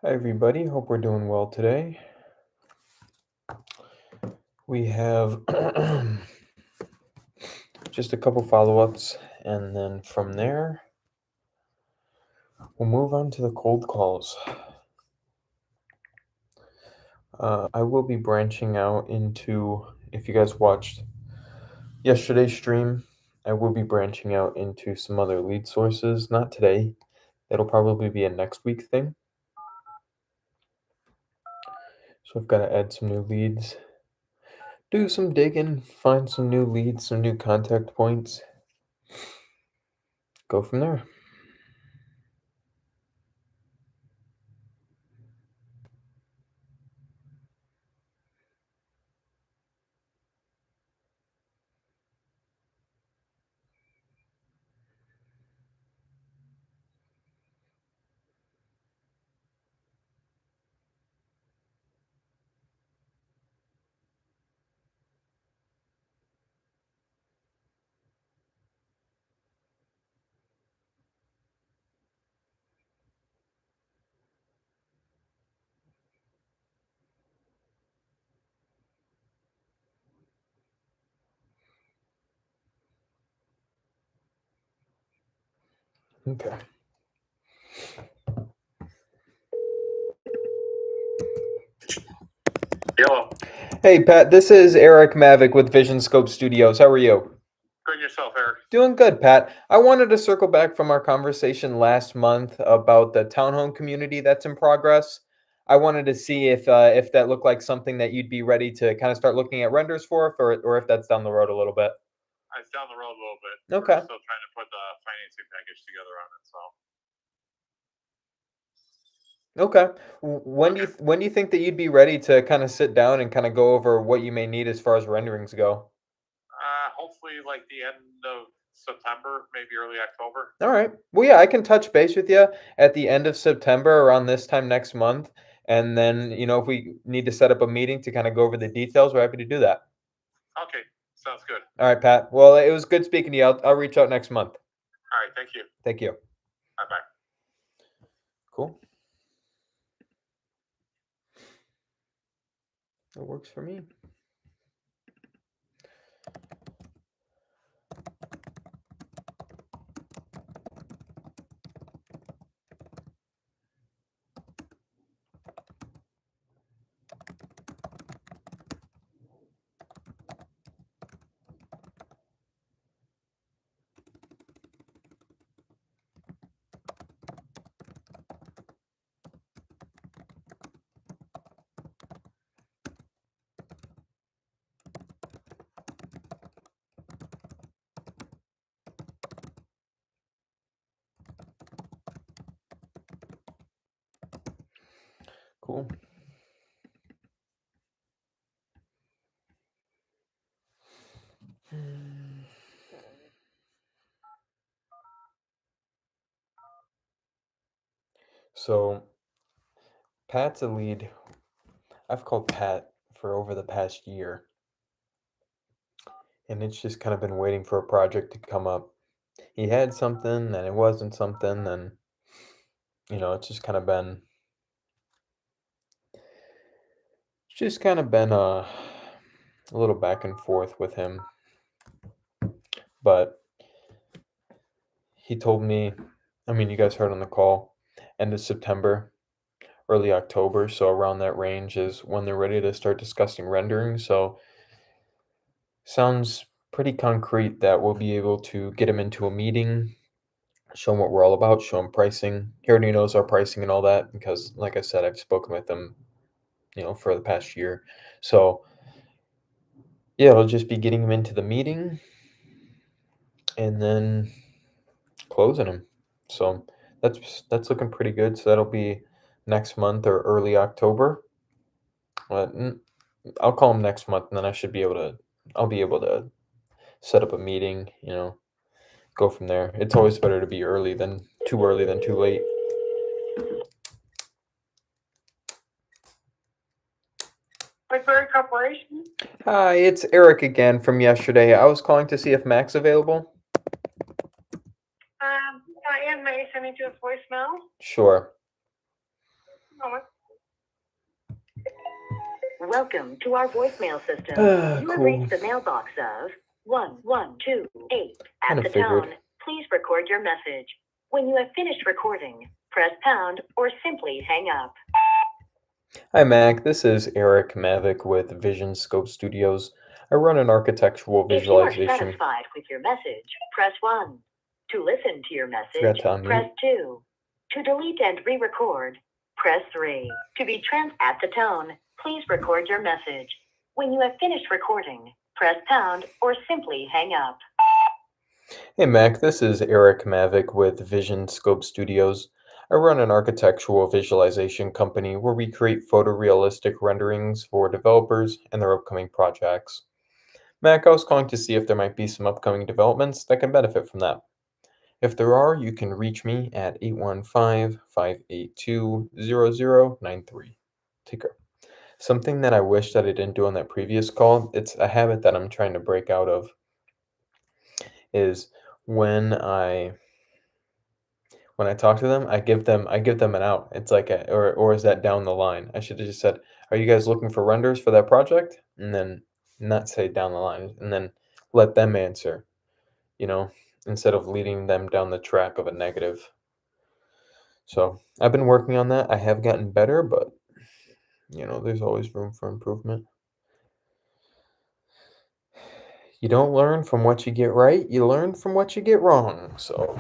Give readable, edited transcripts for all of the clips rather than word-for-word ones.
Hi, everybody. Hope we're doing well today. We have just a couple follow-ups, and then from there, we'll move on to the cold calls. I will be branching out into, if you guys watched yesterday's stream, I will be branching out into some other lead sources. Not today. That'll probably be a next week thing. So I've got to add some new leads, do some digging, find some new leads, some new contact points, go from there. Okay. Hello. Hey, Pat, this is Eric Mavic with Vision Scope Studios. How are you? Good yourself, Eric. Doing good, Pat. I wanted to circle back from our conversation last month about the townhome community that's in progress. I wanted to see if that looked like something that you'd be ready to kind of start looking at renders for, or if that's down the road a little bit. It's down the road a little bit. Okay. We're still trying to put the financing package together on it. So Okay. When do you think that you'd be ready to kind of sit down and kind of go over what you may need as far as renderings go? hopefully, like the end of September, maybe early October. All right. Well, yeah, I can touch base with you at the end of September around this time next month. And then, if we need to set up a meeting to kind of go over the details, we're happy to do that. Okay, sounds good. All right, Pat. Well, it was good speaking to you. I'll reach out next month. All right, thank you. Thank you. Bye bye. Cool. It works for me. Cool. So, Pat's a lead. I've called Pat for over the past year, and it's just kind of been waiting for a project to come up. He had something, and it wasn't something, and it's just kind of been a little back and forth with him. But he told me, I mean, you guys heard on the call, end of September, early October, so around that range is when they're ready to start discussing rendering. So sounds pretty concrete that we'll be able to get him into a meeting, show him what we're all about, show him pricing. He already knows our pricing and all that because, like I said, I've spoken with him, for the past year. So yeah, it'll just be getting him into the meeting and then closing him. So that's looking pretty good. So that'll be next month or early October. But I'll call him next month, and then I'll be able to set up a meeting. Go from there. It's always better to be early than too late. Whiteberry Corporation. Hi, it's Eric again from yesterday. I was calling to see if Mac's available. Not yet. May I send you to a voicemail? Sure. Moment. Welcome to our voicemail system. You have Cool. reached the mailbox of 1128. At Kinda the figured. tone, please record your message. When you have finished recording, press pound or simply hang up. Hi, Mac. This is Eric Mavic with Vision Scope Studios. I run an architectural If you are visualization. satisfied with your message, press 1. To listen to your message, Forgot to unmute. press 2. To delete and re-record, press 3. To be at the tone, please record your message. When you have finished recording, press pound or simply hang up. Hey, Mac. This is Eric Mavic with Vision Scope Studios. I run an architectural visualization company where we create photorealistic renderings for developers and their upcoming projects. Mac, I was calling to see if there might be some upcoming developments that can benefit from that. If there are, you can reach me at 815-582-0093. Take care. Something that I wish that I didn't do on that previous call, it's a habit that I'm trying to break out of, is when I talk to them, I give them an out. It's like or is that down the line? I should have just said, "Are you guys looking for renders for that project?" And then not say down the line, and then let them answer, you know, instead of leading them down the track of a negative. So I've been working on that. I have gotten better, but there's always room for improvement. You don't learn from what you get right, you learn from what you get wrong. So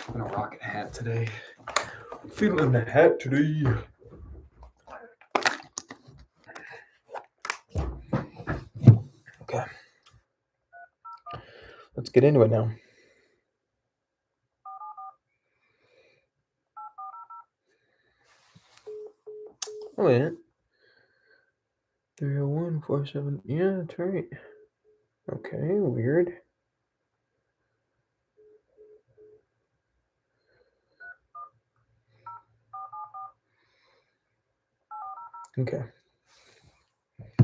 I'm gonna rock a hat today. Feeling the hat today. Okay. Let's get into it now. Oh, yeah. 301-47. Yeah, that's right. Okay, weird. Okay.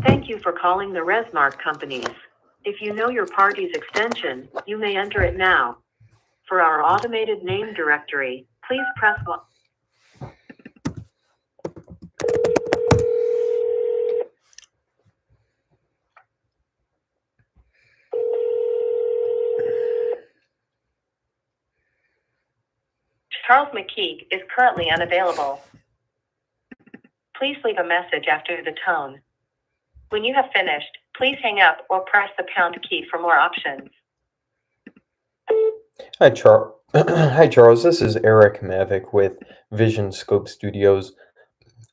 Thank you for calling the Resmark companies. If you know your party's extension, you may enter it now. For our automated name directory, please press 1. Charles McKeague is currently unavailable. Please leave a message after the tone. When you have finished, please hang up or press the pound key for more options. Hi, Hi, Charles. This is Eric Mavic with Vision Scope Studios.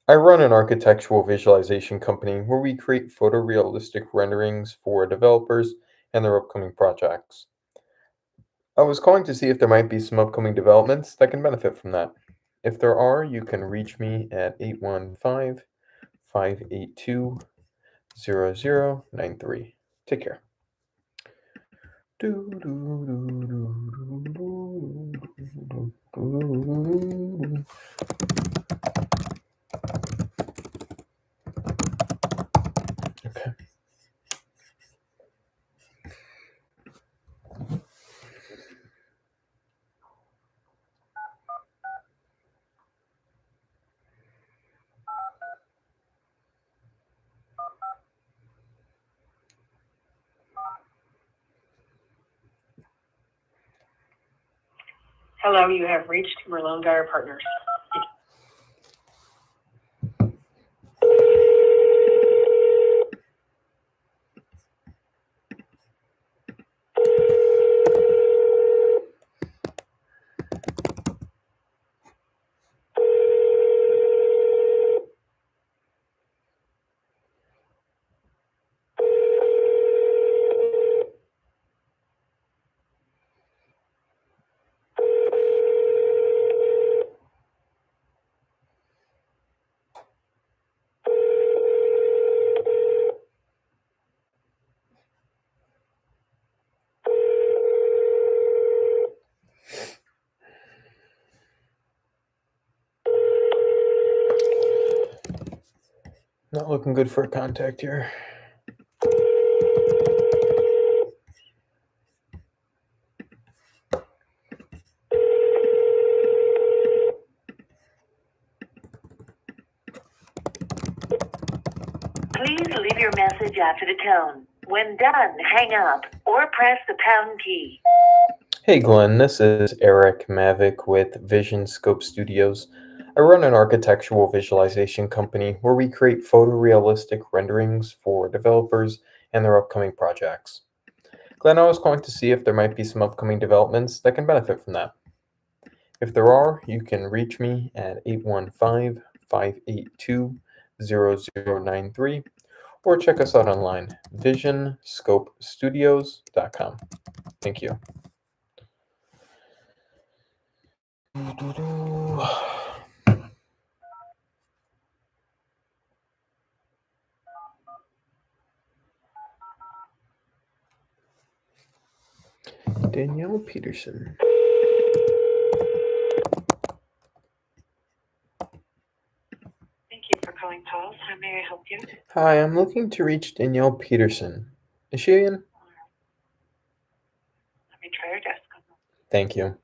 I run an architectural visualization company where we create photorealistic renderings for developers and their upcoming projects. I was calling to see if there might be some upcoming developments that can benefit from that. If there are, you can reach me at 815-582-0093. Take care. Okay. Hello, you have reached Merlone Geyer Partners. Not looking good for a contact here. Please leave your message after the tone. When done, hang up or press the pound key. Hey Glenn, this is Eric Mavic with Vision Scope Studios. I run an architectural visualization company where we create photorealistic renderings for developers and their upcoming projects. Glenn, I was calling to see if there might be some upcoming developments that can benefit from that. If there are, you can reach me at 815-582-0093 or check us out online, visionscopestudios.com. Thank you. Danielle Peterson. Thank you for calling Paul's. How may I help you? Hi, I'm looking to reach Danielle Peterson. Is she in? Let me try her desk. Thank you.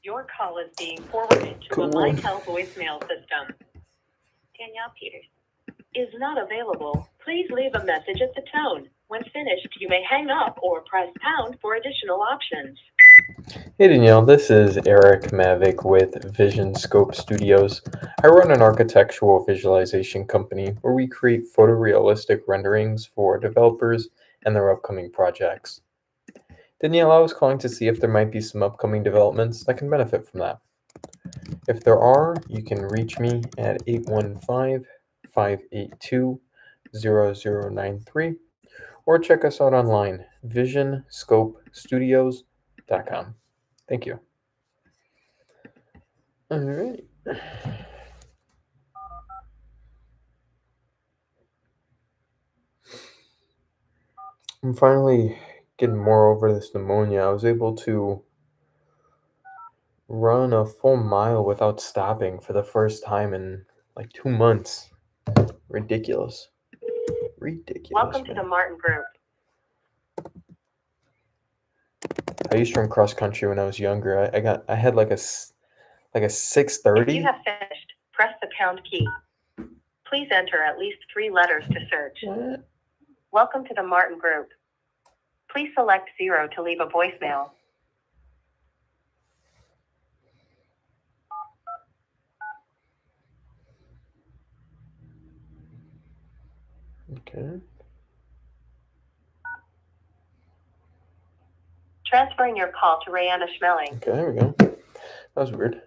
Your call is being forwarded to Cool. a Mitel voicemail system. Danielle Peters is not available. Please leave a message at the tone. When finished, you may hang up or press pound for additional options. Hey Danielle, this is Eric Mavic with Vision Scope Studios. I run an architectural visualization company where we create photorealistic renderings for developers and their upcoming projects. Danielle, I was calling to see if there might be some upcoming developments that can benefit from that. If there are, you can reach me at 815-582-0093 or check us out online, visionscopestudios.com. Thank you. All right. I'm finally getting more over this pneumonia. I was able to run a full mile without stopping for the first time in like 2 months. Ridiculous. Welcome to the Man. Martin Group. I used to run cross country when I was younger. I had like a If you 630. have finished, press the pound key. Please enter at least 3 letters to search. What? Welcome to the Martin Group. Please select 0 to leave a voicemail. Okay. Transferring your call to Rayanna Schmeling. Okay, there we go. That was weird.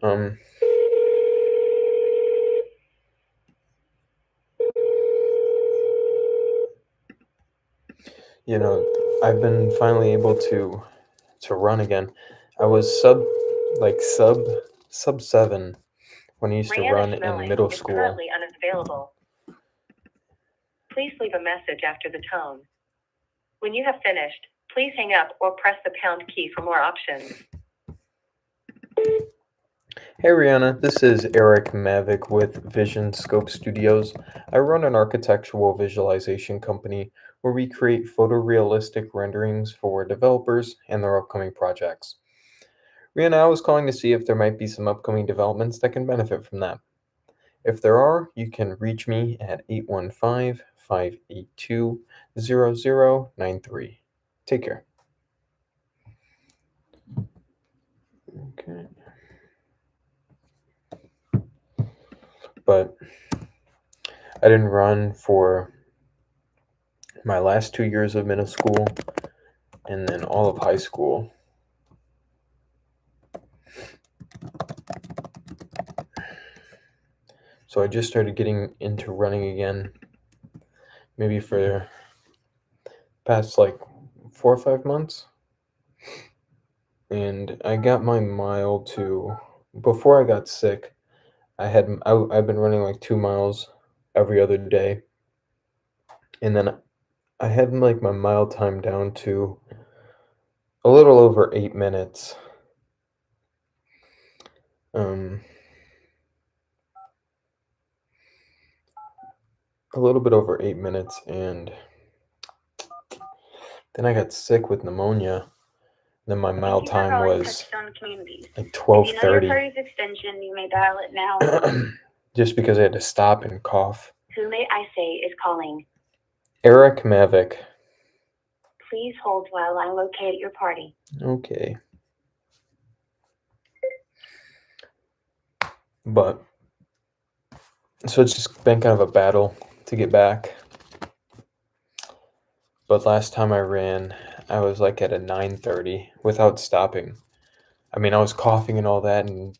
I've been finally able to run again. I was sub 7 when I used to Rayanna run in Schmeling middle is school. currently unavailable. Please leave a message after the tone. When you have finished, please hang up or press the pound key for more options. Hey Rihanna, this is Eric Mavic with Vision Scope Studios. I run an architectural visualization company where we create photorealistic renderings for developers and their upcoming projects. Rihanna, I was calling to see if there might be some upcoming developments that can benefit from that. If there are, you can reach me at 815-582-0093. Take care. Okay. But I didn't run for my last 2 years of middle school and then all of high school. So I just started getting into running again, maybe for past like 4 or 5 months. and I got my mile to before I got sick. I've been running like 2 miles every other day, and then I had like my mile time down to a little over 8 minutes. Um, a little bit over 8 minutes, and then I got sick with pneumonia. Then my mile time was like 12:30. Extension, you may dial it now. Just because I had to stop and cough. Who may I say is calling? Eric Mavic. Please hold while I locate your party. Okay. But so it's just been kind of a battle to get back. But last time I ran, I was like at a 9:30 without stopping. I mean, I was coughing and all that, and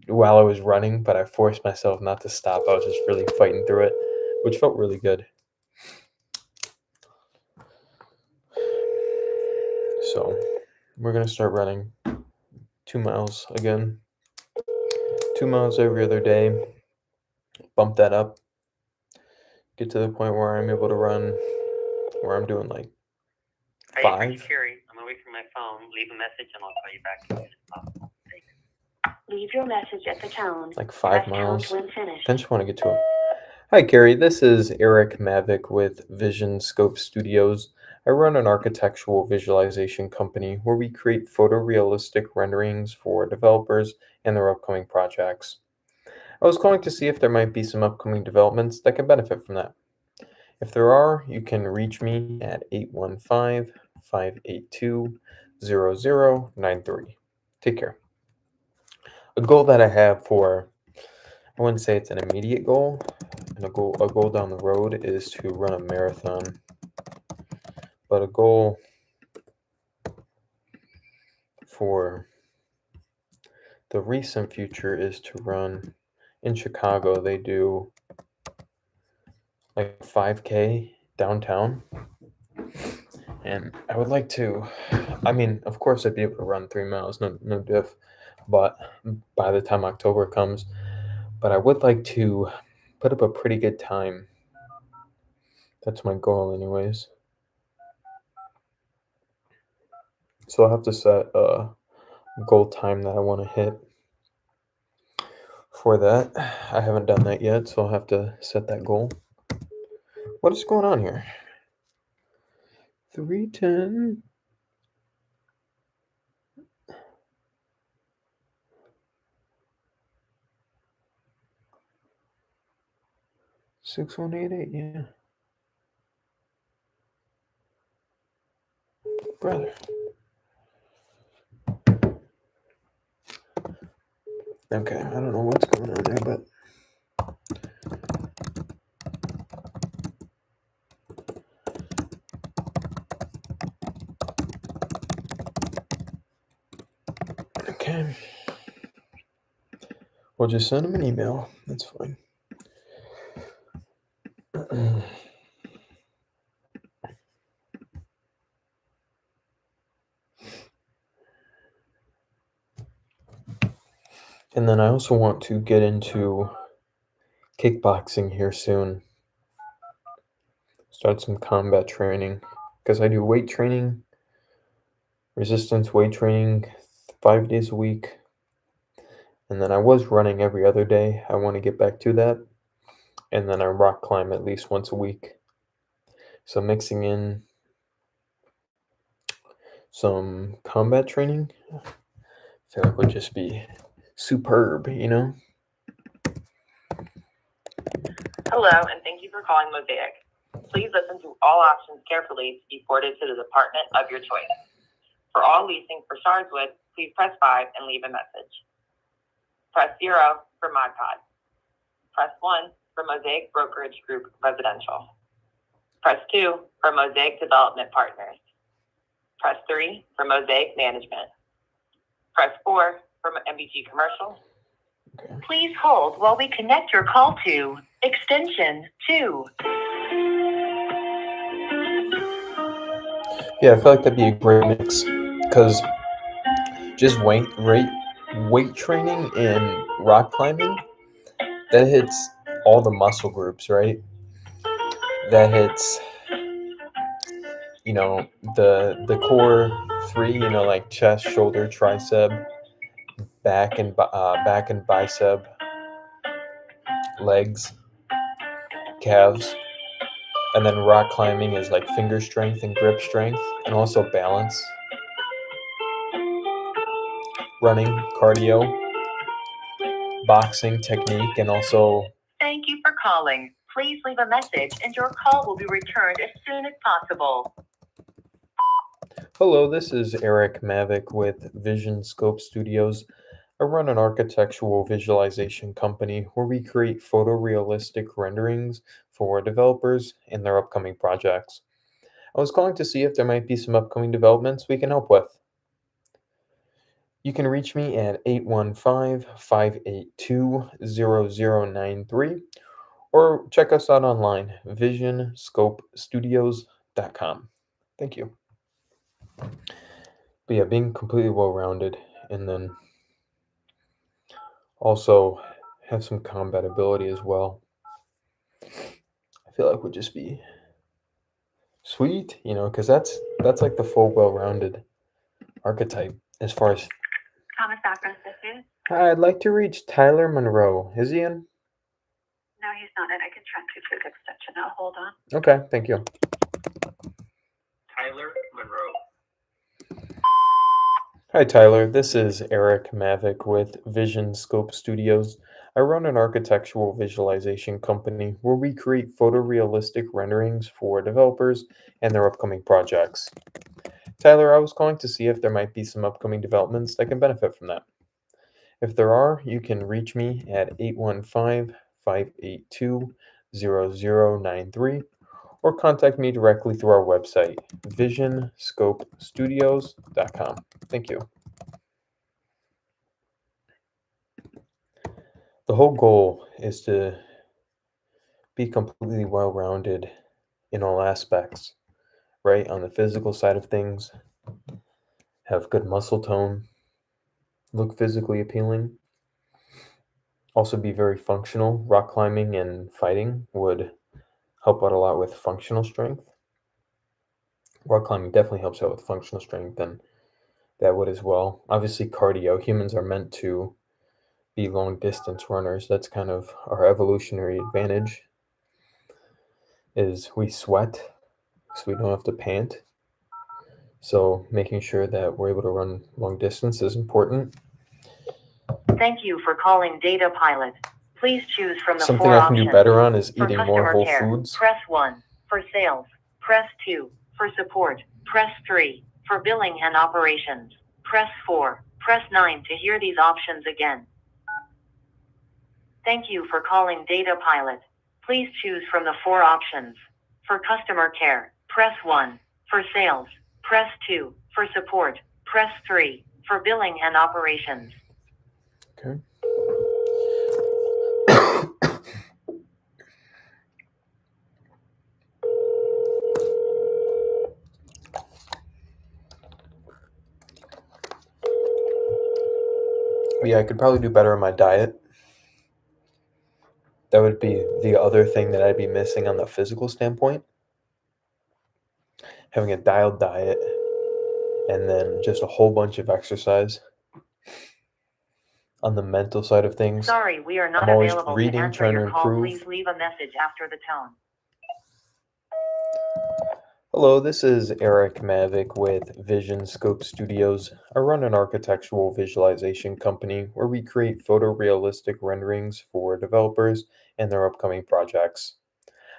while I was running, but I forced myself not to stop. I was just really fighting through it, which felt really good. So we're gonna start running 2 miles again. 2 miles every other day. Bump that up. Get to the point where I'm able to run, where I'm doing like Hey, 5. Carrie, I'm away from my phone. Leave a message and I'll call you back as soon as possible. Leave your message at the tone. Like 5 Press miles. pound when finished. Then just want to get to it. Hi, Carrie. This is Eric Mavic with Vision Scope Studios. I run an architectural visualization company where we create photorealistic renderings for developers and their upcoming projects. I was calling to see if there might be some upcoming developments that can benefit from that. If there are, you can reach me at 815-582-0093. Take care. A goal that I have for, I wouldn't say it's an immediate goal, and a goal down the road is to run a marathon. But a goal for the recent future is to run in Chicago. They do like 5K downtown. And I would like to, I mean, of course I'd be able to run 3 miles, no diff, but by the time October comes, but I would like to put up a pretty good time. That's my goal anyways. So I'll have to set a goal time that I want to hit for that. I haven't done that yet, so I'll have to set that goal. What is going on here? 310. Six 188, yeah. Brother. Okay, I don't know what's going on there, but okay. We'll just send him an email. That's fine. And then I also want to get into kickboxing here soon. Start some combat training because I do weight training, resistance weight training 5 days a week. And then I was running every other day. I want to get back to that. And then I rock climb at least once a week. So mixing in some combat training, I feel like would just be superb, you know? Hello, and thank you for calling Mosaic. Please listen to all options carefully to be forwarded to the department of your choice. For all leasing for Sharswood, please press 5 and leave a message. Press 0 for Mod Pod. Press 1 for Mosaic Brokerage Group Residential. Press 2 for Mosaic Development Partners. Press 3 for Mosaic Management. Press 4 for MBG Commercial. Okay. Please hold while we connect your call to extension 2. Yeah, I feel like that'd be a great mix because just weight training and rock climbing, that hits all the muscle groups, right? That hits, the core three, like chest, shoulder, tricep, back and bicep, legs, calves. And then rock climbing is like finger strength and grip strength, and also balance, running, cardio, boxing technique, and also. Thank you for calling. Please leave a message and your call will be returned as soon as possible. Hello, this is Eric Mavick with Vision Scope Studios. I run an architectural visualization company where we create photorealistic renderings for developers and their upcoming projects. I was calling to see if there might be some upcoming developments we can help with. You can reach me at 815-582-0093 or check us out online, visionscopestudios.com. Thank you. But yeah, being completely well-rounded and then also have some combat ability as well. I feel like would just be sweet, because that's like the full well-rounded archetype as far as. Thomas Akron, this is? Hi, I'd like to reach Tyler Monroe. Is he in? No, he's not in. I can transfer to his extension now. Hold on. Okay, thank you. Tyler Monroe. Hi, Tyler. This is Eric Mavick with Vision Scope Studios. I run an architectural visualization company where we create photorealistic renderings for developers and their upcoming projects. Tyler, I was calling to see if there might be some upcoming developments that can benefit from that. If there are, you can reach me at 815-582-0093 or contact me directly through our website, visionscopestudios.com. Thank you. The whole goal is to be completely well-rounded in all aspects, right? On the physical side of things, have good muscle tone, look physically appealing, also be very functional. Rock climbing and fighting would help out a lot with functional strength. Rock climbing definitely helps out with functional strength, and that would as well. Obviously, cardio. Humans are meant to be long distance runners. That's kind of our evolutionary advantage, is we sweat so we don't have to pant. So making sure that we're able to run long distance is important. Thank you for calling Data Pilot. Please choose from the Something four I can options. do better on is For eating more customer whole care, foods. press 1. For sales, press 2. For support, press 3. For billing and operations, press 4. Press 9 to hear these options again. Thank you for calling Data Pilot. Please choose from the four options. For customer care, press 1. For sales, press 2. For support, press 3. For billing and operations. Okay. Yeah, I could probably do better on my diet. That would be the other thing that I'd be missing on the physical standpoint. Having a dialed diet and then just a whole bunch of exercise. On the mental side of things, Sorry, we are not I'm always available reading, to answer trying to your call. improve. Please leave a message after the tone. Hello, this is Eric Mavick with Vision Scope Studios. I run an architectural visualization company where we create photorealistic renderings for developers and their upcoming projects.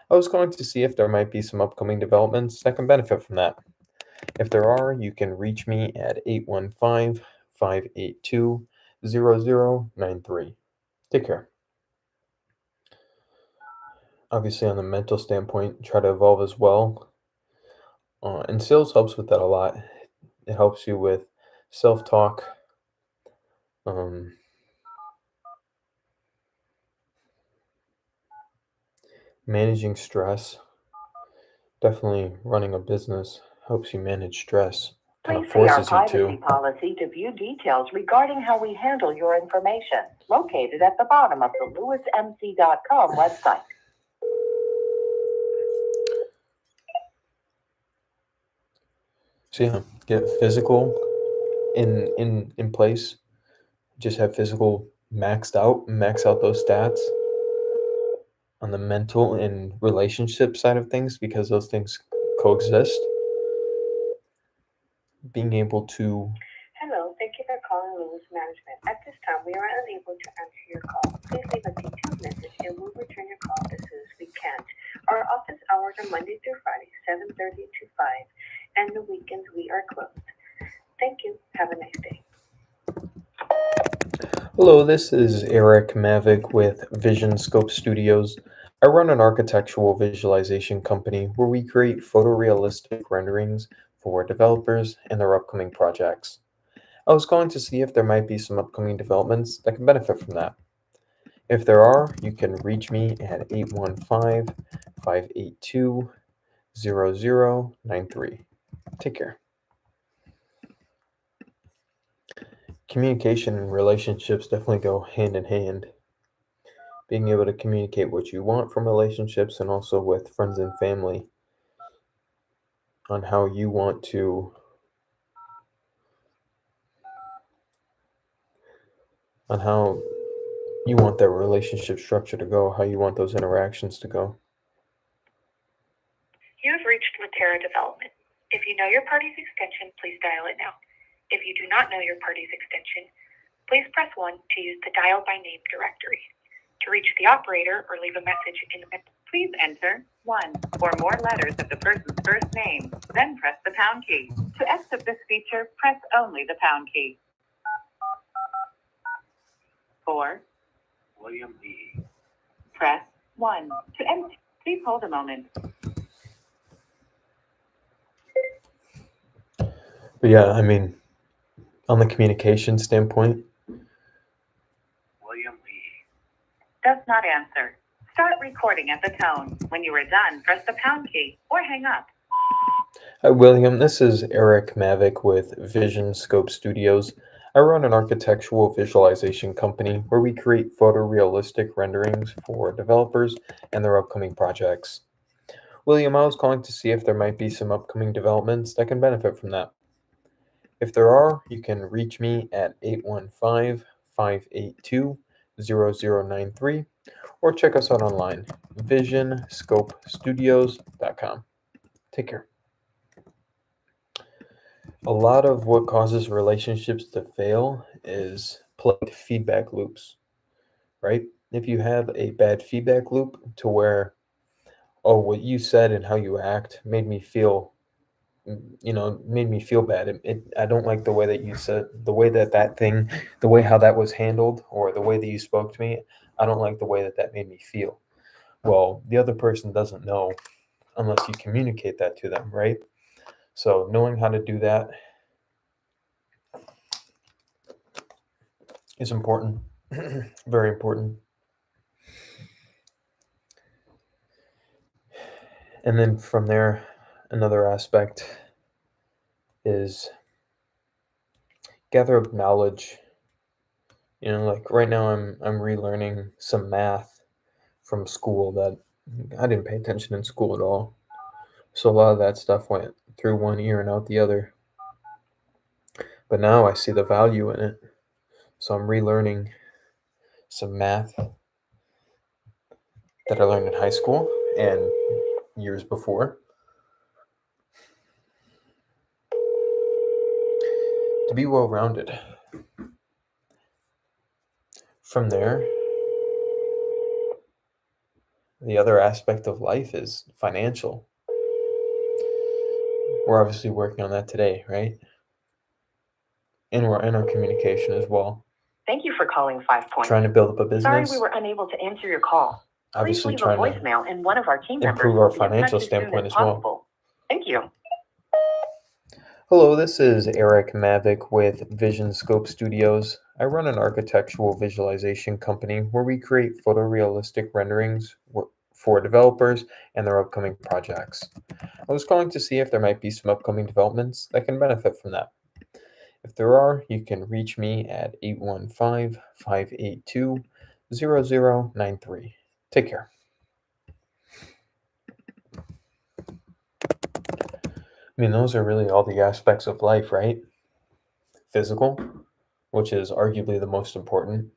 I was going to see if there might be some upcoming developments that can benefit from that. If there are, you can reach me at 815-582-0093. Take care. Obviously, on the mental standpoint, try to evolve as well. And sales helps with that a lot. It helps you with self-talk, managing stress. Definitely running a business helps you manage stress kind Please of see our forces you privacy to. policy to view details regarding how we handle your information, located at the bottom of the lewismc.com website. So yeah, get physical in place. Just have physical max out those stats on the mental and relationship side of things because those things coexist. Being able to Hello, thank you for calling Lewis Management. At this time, we are unable to answer your call. Please leave a detailed message and we'll return your call as soon as we can. Our office hours are Monday through Friday, 7:30 to 5, and the weekends we are closed. Thank you. Have a nice day. Hello, this is Eric Mavic with Vision Scope Studios. I run an architectural visualization company where we create photorealistic renderings for developers and their upcoming projects. I was calling to see if there might be some upcoming developments that can benefit from that. If there are, you can reach me at 815-582-0093. Take care. Communication and relationships definitely go hand in hand. Being able to communicate what you want from relationships and also with friends and family on how you want to that relationship structure to go, how you want those interactions to go. You have reached Latera Development. If you know your party's extension, please dial it now. If you do not know your party's extension, please press 1 to use the dial by name directory. To reach the operator or leave a message in the Please enter 1 or more letters of the person's first name, then press the pound key. To exit this feature, press only the pound key. 4. William Lee. Press 1 to enter. Please hold a moment. But yeah, I mean, on the communication standpoint, William Lee. Does not answer. Start recording at the tone. When you are done, press the pound key or hang up. Hi William, this is Eric Mavic with Vision Scope Studios. I run an architectural visualization company where we create photorealistic renderings for developers and their upcoming projects. William, I was calling to see if there might be some upcoming developments that can benefit from that. If there are, you can reach me at 815-582-0093 or check us out online, visionscopestudios.com. Take care. A lot of what causes relationships to fail is plugged feedback loops, right? If you have a bad feedback loop to where, oh, what you said and how you act made me feel bad. I don't like the way that you said, the way how that was handled, or the way that you spoke to me. I don't like the way that made me feel. Well, the other person doesn't know unless you communicate that to them, right? So knowing how to do that is important, very important. And then from there, another aspect is gather up knowledge. Like right now I'm relearning some math from school that I didn't pay attention in school at all. So a lot of that stuff went through one ear and out the other. But now I see the value in it. So I'm relearning some math that I learned in high school and years before, to be well-rounded. From there, the other aspect of life is financial. We're obviously working on that today, right? And we're in our communication as well. Thank you for calling 5 Points. Trying to build up a business. Sorry we were unable to answer your call. Please Obviously leave a trying to voicemail and one of our team members improve will our be in touch financial as soon standpoint as as well. possible. Thank you. Hello, this is Eric Mavic with Vision Scope Studios. I run an architectural visualization company where we create photorealistic renderings for developers and their upcoming projects. I was calling to see if there might be some upcoming developments that can benefit from that. If there are, you can reach me at 815-582-0093. Take care. I mean, those are really all the aspects of life, right? Physical, which is arguably the most important.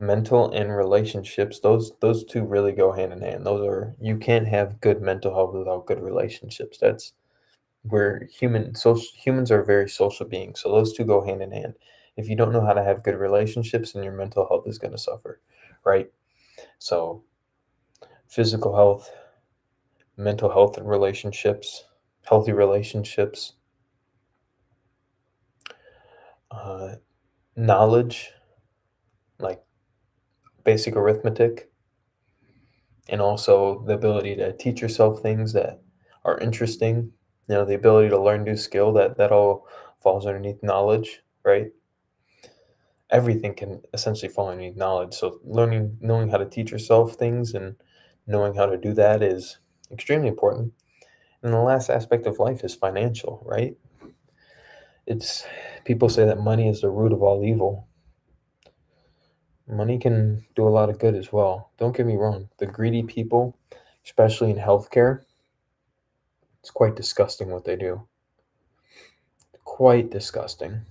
Mental and relationships, those two really go hand in hand. You can't have good mental health without good relationships. Humans are very social beings, so those two go hand in hand. If you don't know how to have good relationships, then your mental health is going to suffer, right? So physical health, mental health, and relationships, healthy relationships, knowledge, like basic arithmetic, and also the ability to teach yourself things that are interesting. The ability to learn new skill, that all falls underneath knowledge, right? Everything can essentially fall underneath knowledge. So knowing how to teach yourself things and knowing how to do that is extremely important. And the last aspect of life is financial, right? It's People say that money is the root of all evil. Money can do a lot of good as well. Don't get me wrong. The greedy people, especially in healthcare, it's quite disgusting what they do. Quite disgusting.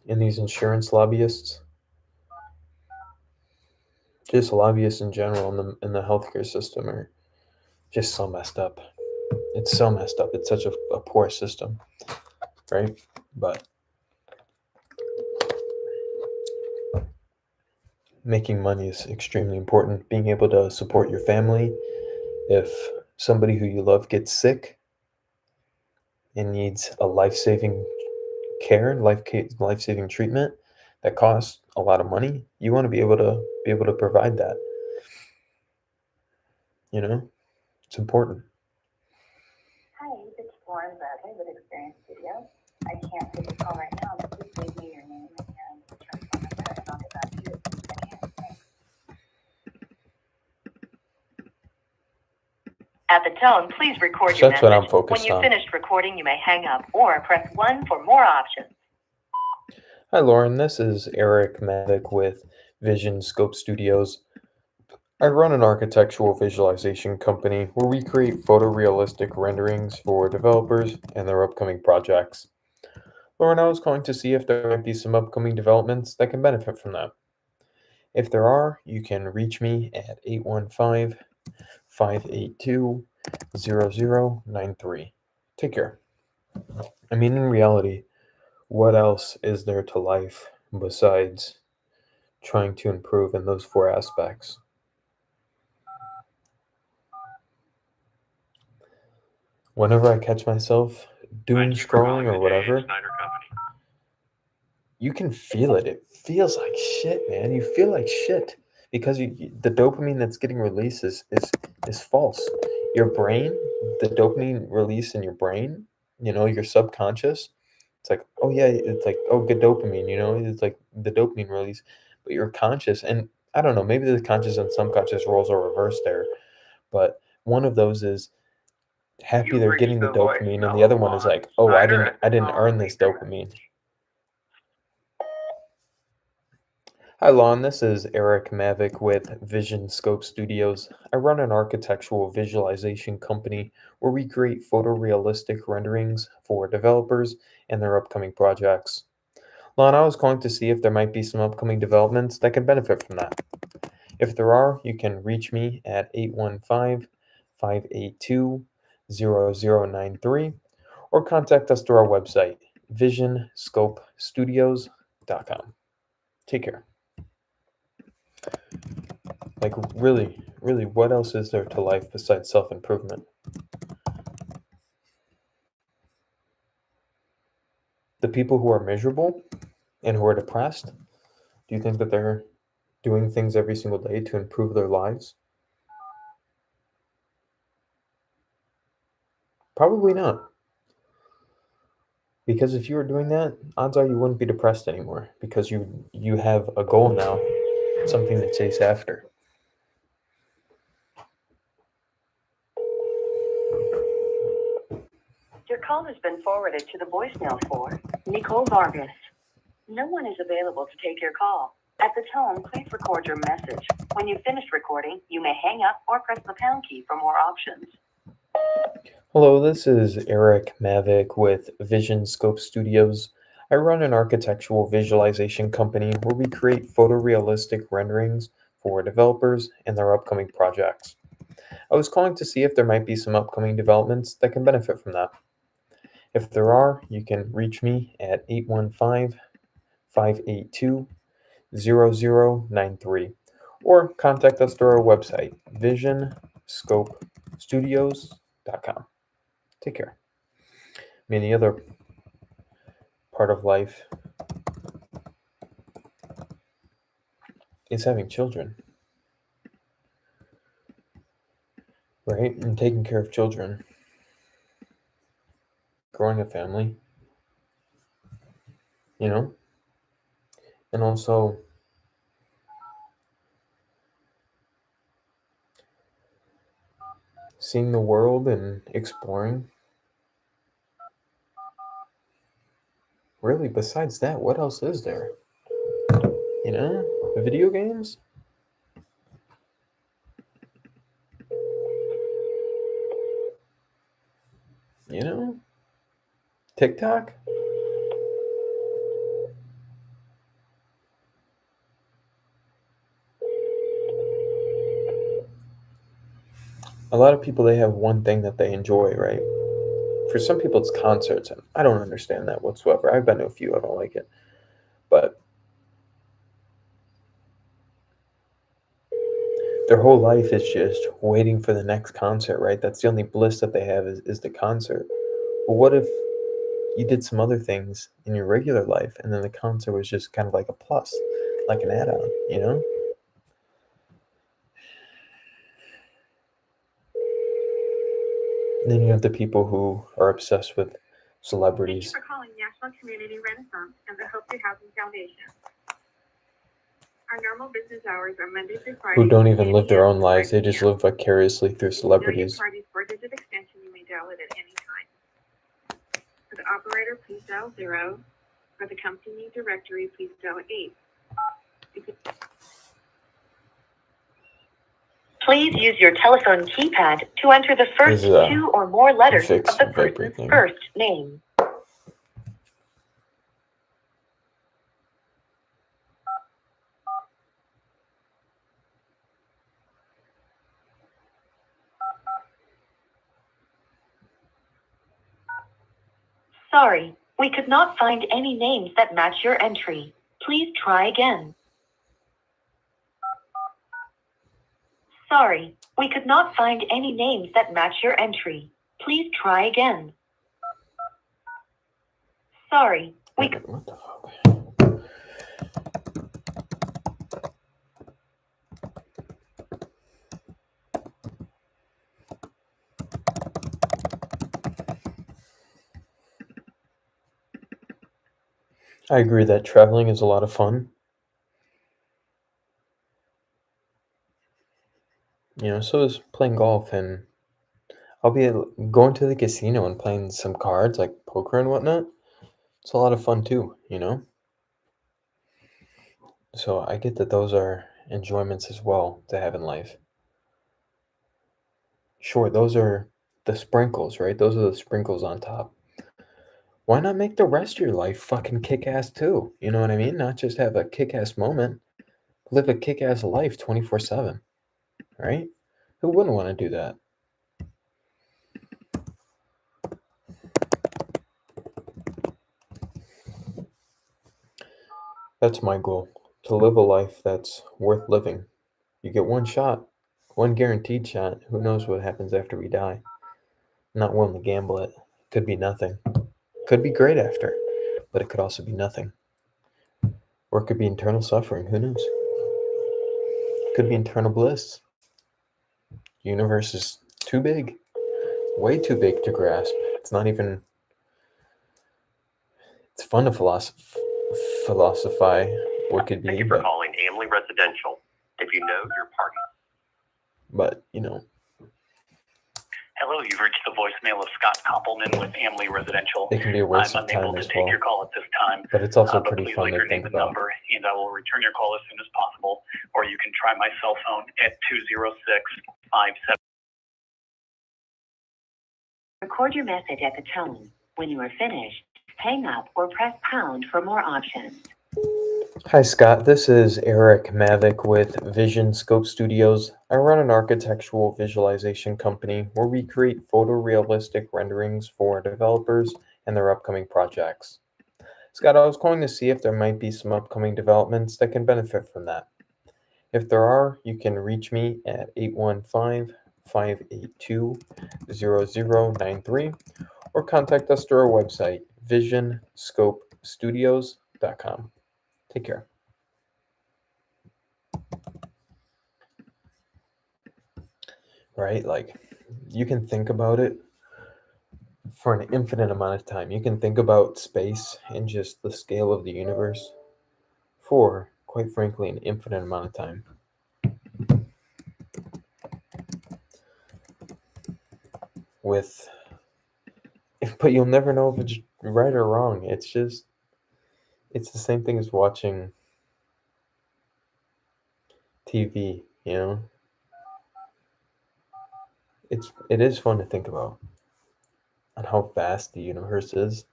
And these insurance lobbyists, just lobbyists in general in the healthcare system, are just so messed up. It's so messed up. It's such a poor system, right? But making money is extremely important. Being able to support your family. If somebody who you love gets sick and needs a life-saving care, life-saving treatment that costs a lot of money, you want to be able to provide that. It's important. Hi, it's Lauren Bradley with Experience Studio. I can't take a call right now, but please leave me your name and return phone number, and I'll get back to you as soon as I can. Thanks. At the tone, please record your That's what I'm message. focused When you've on. finished recording, you may hang up or press 1 for more options. Hi, Lauren. This is Eric Mavick with Vision Scope Studios. I run an architectural visualization company where we create photorealistic renderings for developers and their upcoming projects. Lauren, I was calling to see if there might be some upcoming developments that can benefit from that. If there are, you can reach me at 815-582-0093. Take care. I mean, in reality, what else is there to life besides trying to improve in those four aspects? Whenever I catch myself doom Thank you for calling scrolling or the whatever, J.H. Snyder Company. you can feel it. It feels like shit, man. You feel like shit because the dopamine that's getting released is false. Your brain, the dopamine release in your brain, your subconscious, it's like, oh yeah, it's like, oh, good dopamine, it's like the dopamine release, but your conscious, and I don't know, maybe the conscious and subconscious roles are reversed there, but one of those is happy You've they're reached getting the the dopamine, and voicemail the other of one is Lon like, oh, I Snyder at the didn't tone, earn leave this your dopamine. Hi, Lon. This is Eric Mavick with Vision Scope Studios. I run an architectural visualization company where we create photorealistic renderings for developers and their upcoming projects. Lon, I was calling to see if there might be some upcoming developments that can benefit from that. If there are, you can reach me at 815-582-0093 or contact us through our website, visionscopestudios.com. Take care. Like, really, really, what else is there to life besides self-improvement? The people who are miserable and who are depressed, do you think that they're doing things every single day to improve their lives? Probably not. Because if you were doing that, odds are you wouldn't be depressed anymore because you have a goal now, something to chase after. Your call has been forwarded to the voicemail for Nicole Vargas. No one is available to take your call. At the tone, please record your message. When you've finished recording, you may hang up or press the pound key for more options. Hello, this is Eric Mavick with Vision Scope Studios. I run an architectural visualization company where we create photorealistic renderings for developers and their upcoming projects. I was calling to see if there might be some upcoming developments that can benefit from that. If there are, you can reach me at 815-582-0093 or contact us through our website, visionscopestudios.com. Take care. I mean, the other part of life is having children, right? And taking care of children, growing a family, you know? And also seeing the world and exploring. Really, besides that, what else is there? You know? Video games? You know? TikTok? A lot of people, they have one thing that they enjoy, right? For some people, it's concerts, and I don't understand that whatsoever. I've been to a few, I don't like it. But their whole life is just waiting for the next concert, right? That's the only bliss that they have is the concert. But what if you did some other things in your regular life and then the concert was just kind of like a plus, like an add-on, you know? And then you have the people who are obsessed with Thank you celebrities for calling National Community Renaissance and the Hope to Housing Foundation. Our normal business hours are Monday through Friday. who don't even 8 live their a.m. own to lives. 5 They just p.m. live vicariously through If you know your celebrities. party's four-digit extension, you may dial it at any time. For the operator, please dial 0. For the company directory, please dial 8. Please use your telephone keypad to enter the first This is a 2 or more letters fixed of the Viper person's thing. first name. Sorry, we could not find any names that match your entry. Please try again. Sorry, we could not find any names that match your entry. Please try again. Sorry, we could. What the fuck? I agree that traveling is a lot of fun. You know, so is playing golf, and I'll be going to the casino and playing some cards like poker and whatnot. It's a lot of fun too, you know? So I get that those are enjoyments as well to have in life. Sure, those are the sprinkles, right? Those are the sprinkles on top. Why not make the rest of your life fucking kick ass too? You know what I mean? Not just have a kick ass moment, live a kick ass life 24/7, right? Who wouldn't want to do that? That's my goal, to live a life that's worth living. You get one shot, one guaranteed shot. Who knows what happens after we die? I'm not willing to gamble it. Could be nothing. Could be great after, but it could also be nothing. Or it could be eternal suffering. Who knows? Could be eternal bliss. Universe is too big, way too big to grasp. It's not even it's fun to philosophize what could Thank be, you for calling Amley Residential. If you know your party. but Hello, you've reached the voicemail of Scott Koppelman with Amley Residential. they can be a waste I'm of unable time to as take well. your call at this time, But it's also but pretty please fun leave to your name think and about. number, and I will return your call as soon as possible, or you can try my cell phone at 206-57. Record your message at the tone. When you are finished, hang up or press pound for more options. Hi, Scott. This is Eric Mavick with Vision Scope Studios. I run an architectural visualization company where we create photorealistic renderings for developers and their upcoming projects. Scott, I was calling to see if there might be some upcoming developments that can benefit from that. If there are, you can reach me at 815-582-0093 or contact us through our website, visionscopestudios.com. Take care. Right? Like, you can think about it for an infinite amount of time. You can think about space and just the scale of the universe for, quite frankly, an infinite amount of time. But you'll never know if it's right or wrong. It's the same thing as watching TV, It is fun to think about on how vast the universe is,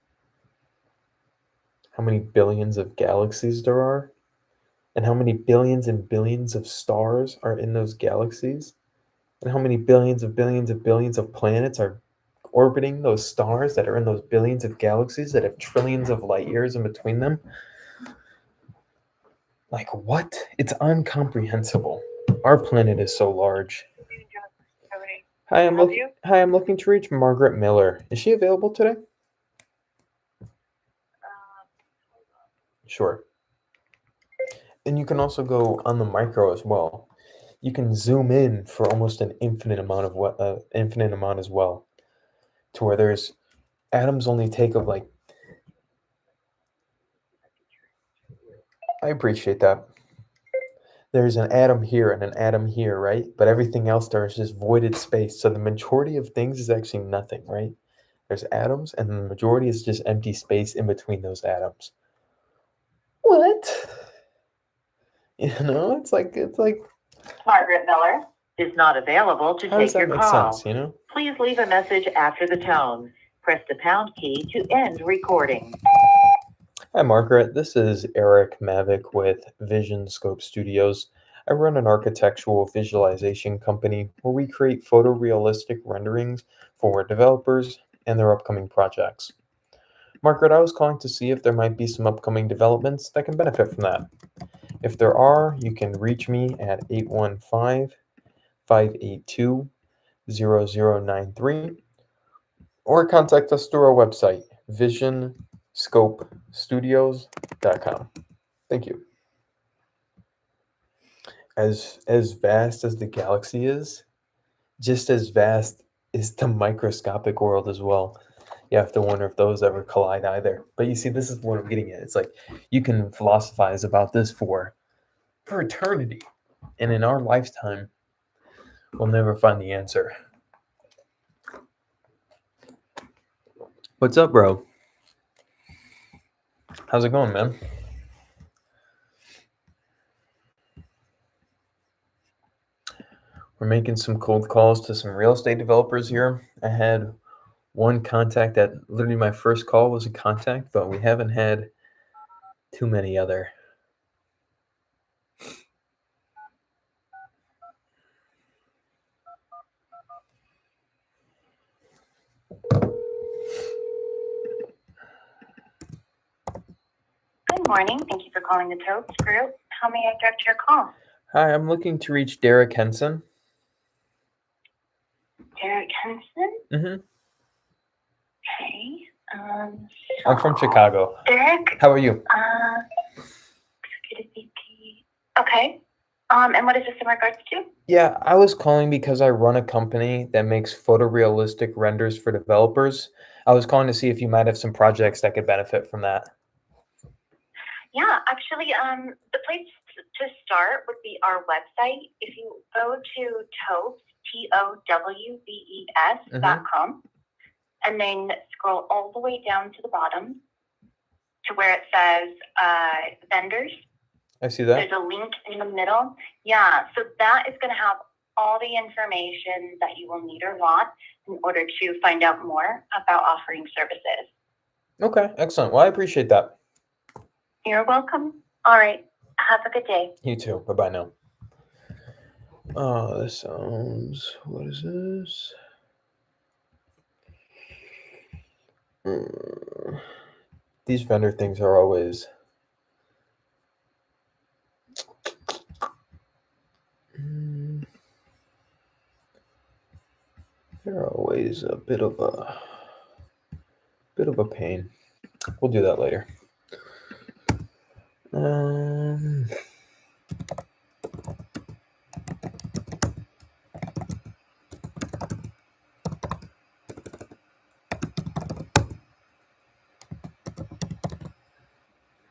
how many billions of galaxies there are, and how many billions and billions of stars are in those galaxies, and how many billions of planets are orbiting those stars that are in those billions of galaxies that have trillions of light years in between them. Like, what? It's incomprehensible. Our planet is so large. Hi, I'm looking to reach Margaret Miller. Is she available today? Sure. And you can also go on the micro as well. You can zoom in for almost an infinite amount as well, to where there's atoms only take of like. I appreciate that. There's an atom here and an atom here, right? But everything else there is just voided space. So the majority of things is actually nothing, right? There's atoms, and the majority is just empty space in between those atoms. What? It's like Margaret Miller is not available to how does take that your make call. sense? Please leave a message after the tone. Press the pound key to end recording. Hi, Margaret. This is Eric Mavick with Vision Scope Studios. I run an architectural visualization company where we create photorealistic renderings for developers and their upcoming projects. Margaret, I was calling to see if there might be some upcoming developments that can benefit from that. If there are, you can reach me at 815-582-0093 or contact us through our website, visionscopestudios.com. Thank you. As vast as the galaxy is, just as vast is the microscopic world as well. You have to wonder if those ever collide either. But you see, this is what I'm getting at. It's like you can philosophize about this for eternity. And in our lifetime, we'll never find the answer. What's up, bro? How's it going, man? We're making some cold calls to some real estate developers here. I had one contact that literally my first call was a contact, but we haven't had too many other. Good morning. Thank you for calling the Topes Group. How may I direct your call? Hi, I'm looking to reach Derek Henson. Derek Henson? Mm-hmm. Okay. I'm from Chicago. Derek? How are you? Executive VP. Okay. And what is this in regards to? Yeah, I was calling because I run a company that makes photorealistic renders for developers. I was calling to see if you might have some projects that could benefit from that. Yeah, actually, the place to start would be our website. If you go to Towbes, TOWBES.com, and then scroll all the way down to the bottom to where it says vendors. I see that. There's a link in the middle. Yeah, so that is going to have all the information that you will need or want in order to find out more about offering services. Okay, excellent. Well, I appreciate that. You're welcome. All right. Have a good day. You too. Bye-bye now. Oh, this sounds... What is this? These vendor things are always... They're always a bit of a pain. We'll do that later.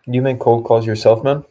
Do you make cold calls yourself, man?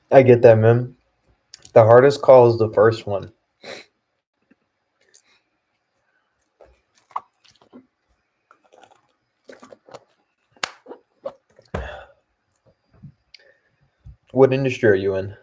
I get that, man. The hardest call is the first one. What industry are you in?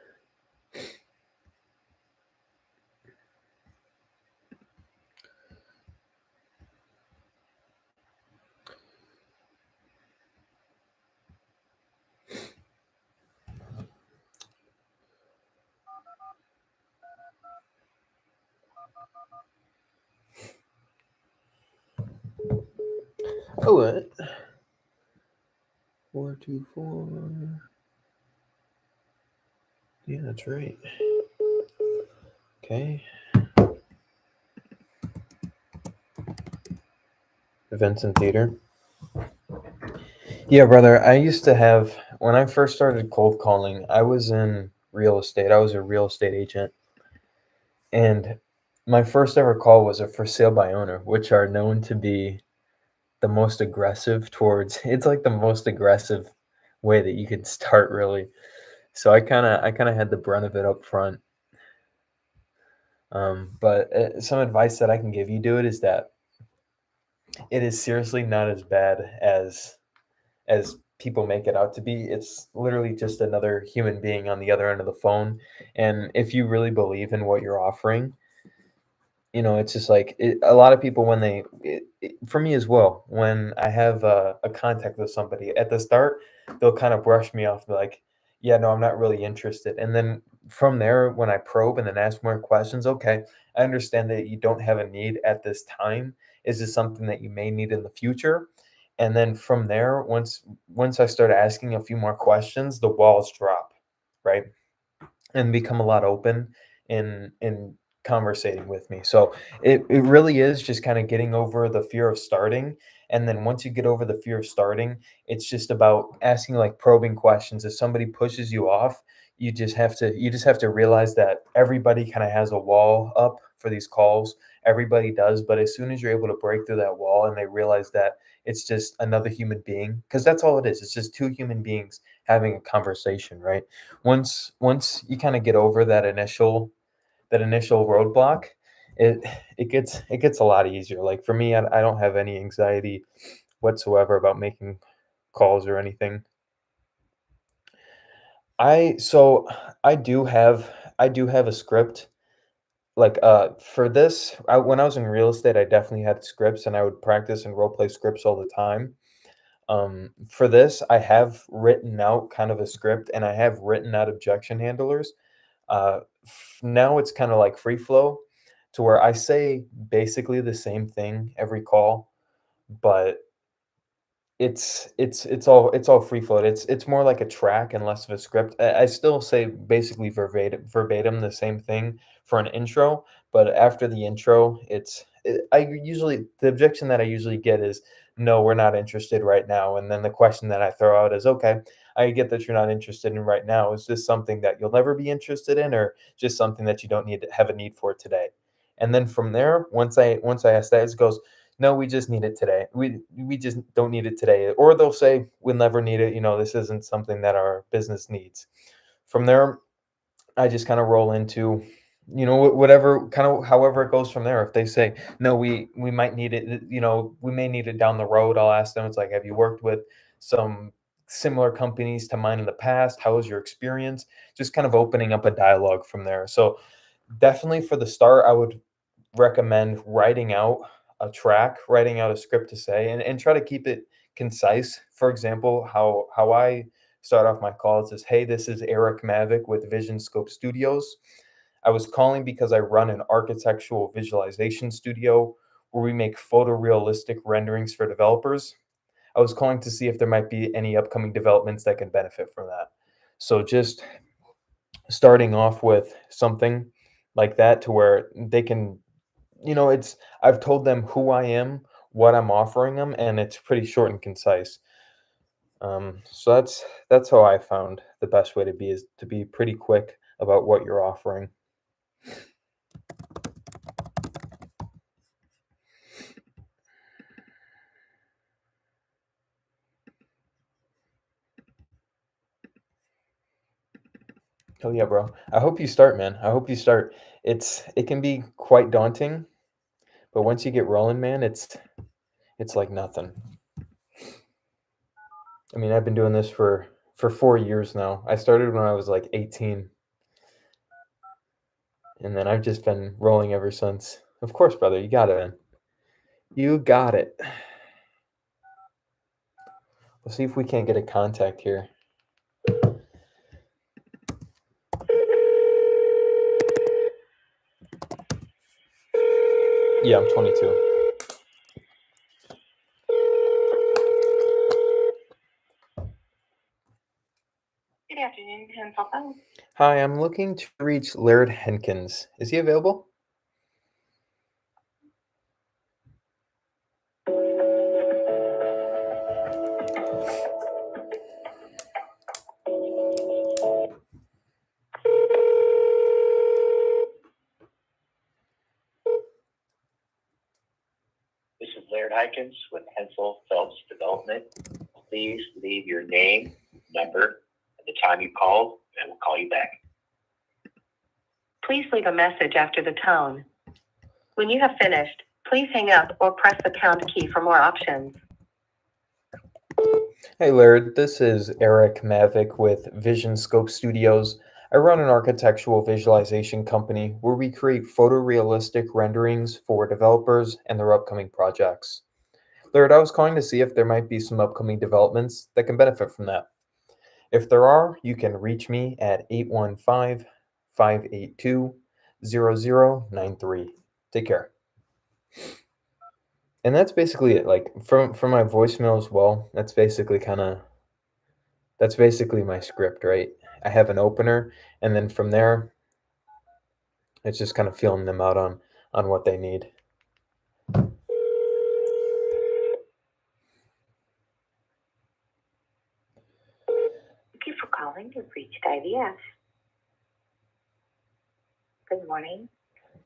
Oh, what? 424. Yeah, that's right. Okay. Events and theater. Yeah, brother. I used to have, when I first started cold calling, I was in real estate. I was a real estate agent. And my first ever call was a for sale by owner, which are known to be the most aggressive towards, it's like the most aggressive way that you could start, really. So I kind of had the brunt of it up front. But some advice that I can give you, do it, is that it is seriously not as bad as people make it out to be. It's literally just another human being on the other end of the phone. And if you really believe in what you're offering, you know, it's just like a lot of people, when for me as well, when I have a contact with somebody at the start, they'll kind of brush me off, like, yeah, no, I'm not really interested. And then from there, when I probe and then ask more questions, okay, I understand that you don't have a need at this time. Is this something that you may need in the future? And then from there, once I start asking a few more questions, the walls drop, right? And become a lot open in conversating with me. So it really is just kind of getting over the fear of starting. And then once you get over the fear of starting, it's just about asking like probing questions. If somebody pushes you off, you just have to realize that everybody kind of has a wall up for these calls. Everybody does, but as soon as you're able to break through that wall and they realize that it's just another human being, because that's all it is. It's just two human beings having a conversation, right? Once you kind of get over that initial roadblock, it it gets a lot easier. Like for me, I don't have any anxiety whatsoever about making calls or anything. So I do have a script. Like for this, when I was in real estate, I definitely had scripts and I would practice and role play scripts all the time. For this, I have written out kind of a script and I have written out objection handlers. Now it's kind of like free flow to where I say basically the same thing every call, but it's all free float. It's more like a track and less of a script. I still say basically verbatim the same thing for an intro, but after the intro, the objection that I usually get is no, we're not interested right now. And then the question that I throw out is, okay, I get that you're not interested in right now. Is this something that you'll never be interested in, or just something that you don't need to have a need for today? And then from there, once I ask that, it goes, no, we just need it today. We just don't need it today. Or they'll say we'll never need it. This isn't something that our business needs. From there, I just kind of roll into, whatever kind of however it goes from there. If they say no, we might need it. We may need it down the road. I'll ask them. It's like, have you worked with some similar companies to mine in the past? How was your experience? Just kind of opening up a dialogue from there. So definitely for the start, I would recommend writing out a script to say, and try to keep it concise. For example, how I start off my calls is, hey, this is Eric Mavick with Vision Scope Studios. I was calling because I run an architectural visualization studio where we make photorealistic renderings for developers. I was calling to see if there might be any upcoming developments that can benefit from that. So just starting off with something like that to where they can, it's I've told them who I am, what I'm offering them, and it's pretty short and concise. So that's how I found the best way to be, is to be pretty quick about what you're offering. Oh yeah, bro. I hope you start, man. I hope you start. It can be quite daunting, but once you get rolling, man, it's like nothing. I mean, I've been doing this for 4 years now. I started when I was like 18, and then I've just been rolling ever since. Of course, brother, you got it, man. You got it. Let's see if we can't get a contact here. Yeah, I'm 22. Good afternoon, Papa. Phone. Hi, I'm looking to reach Laird Henkins. Is he available? This is Laird Hykins with Hensel Phelps Development. Please leave your name, number, and the time you called, and we'll call you back. Please leave a message after the tone. When you have finished, please hang up or press the pound key for more options. Hey Laird, this is Eric Mavick with Vision Scope Studios. I run an architectural visualization company where we create photorealistic renderings for developers and their upcoming projects. Laird, I was calling to see if there might be some upcoming developments that can benefit from that. If there are, you can reach me at 815-582-0093. Take care. And that's basically it. Like from my voicemail as well, that's basically my script, right? I have an opener, and then from there, it's just kind of feeling them out on what they need. Thank you for calling. You've reached IVF. Good morning.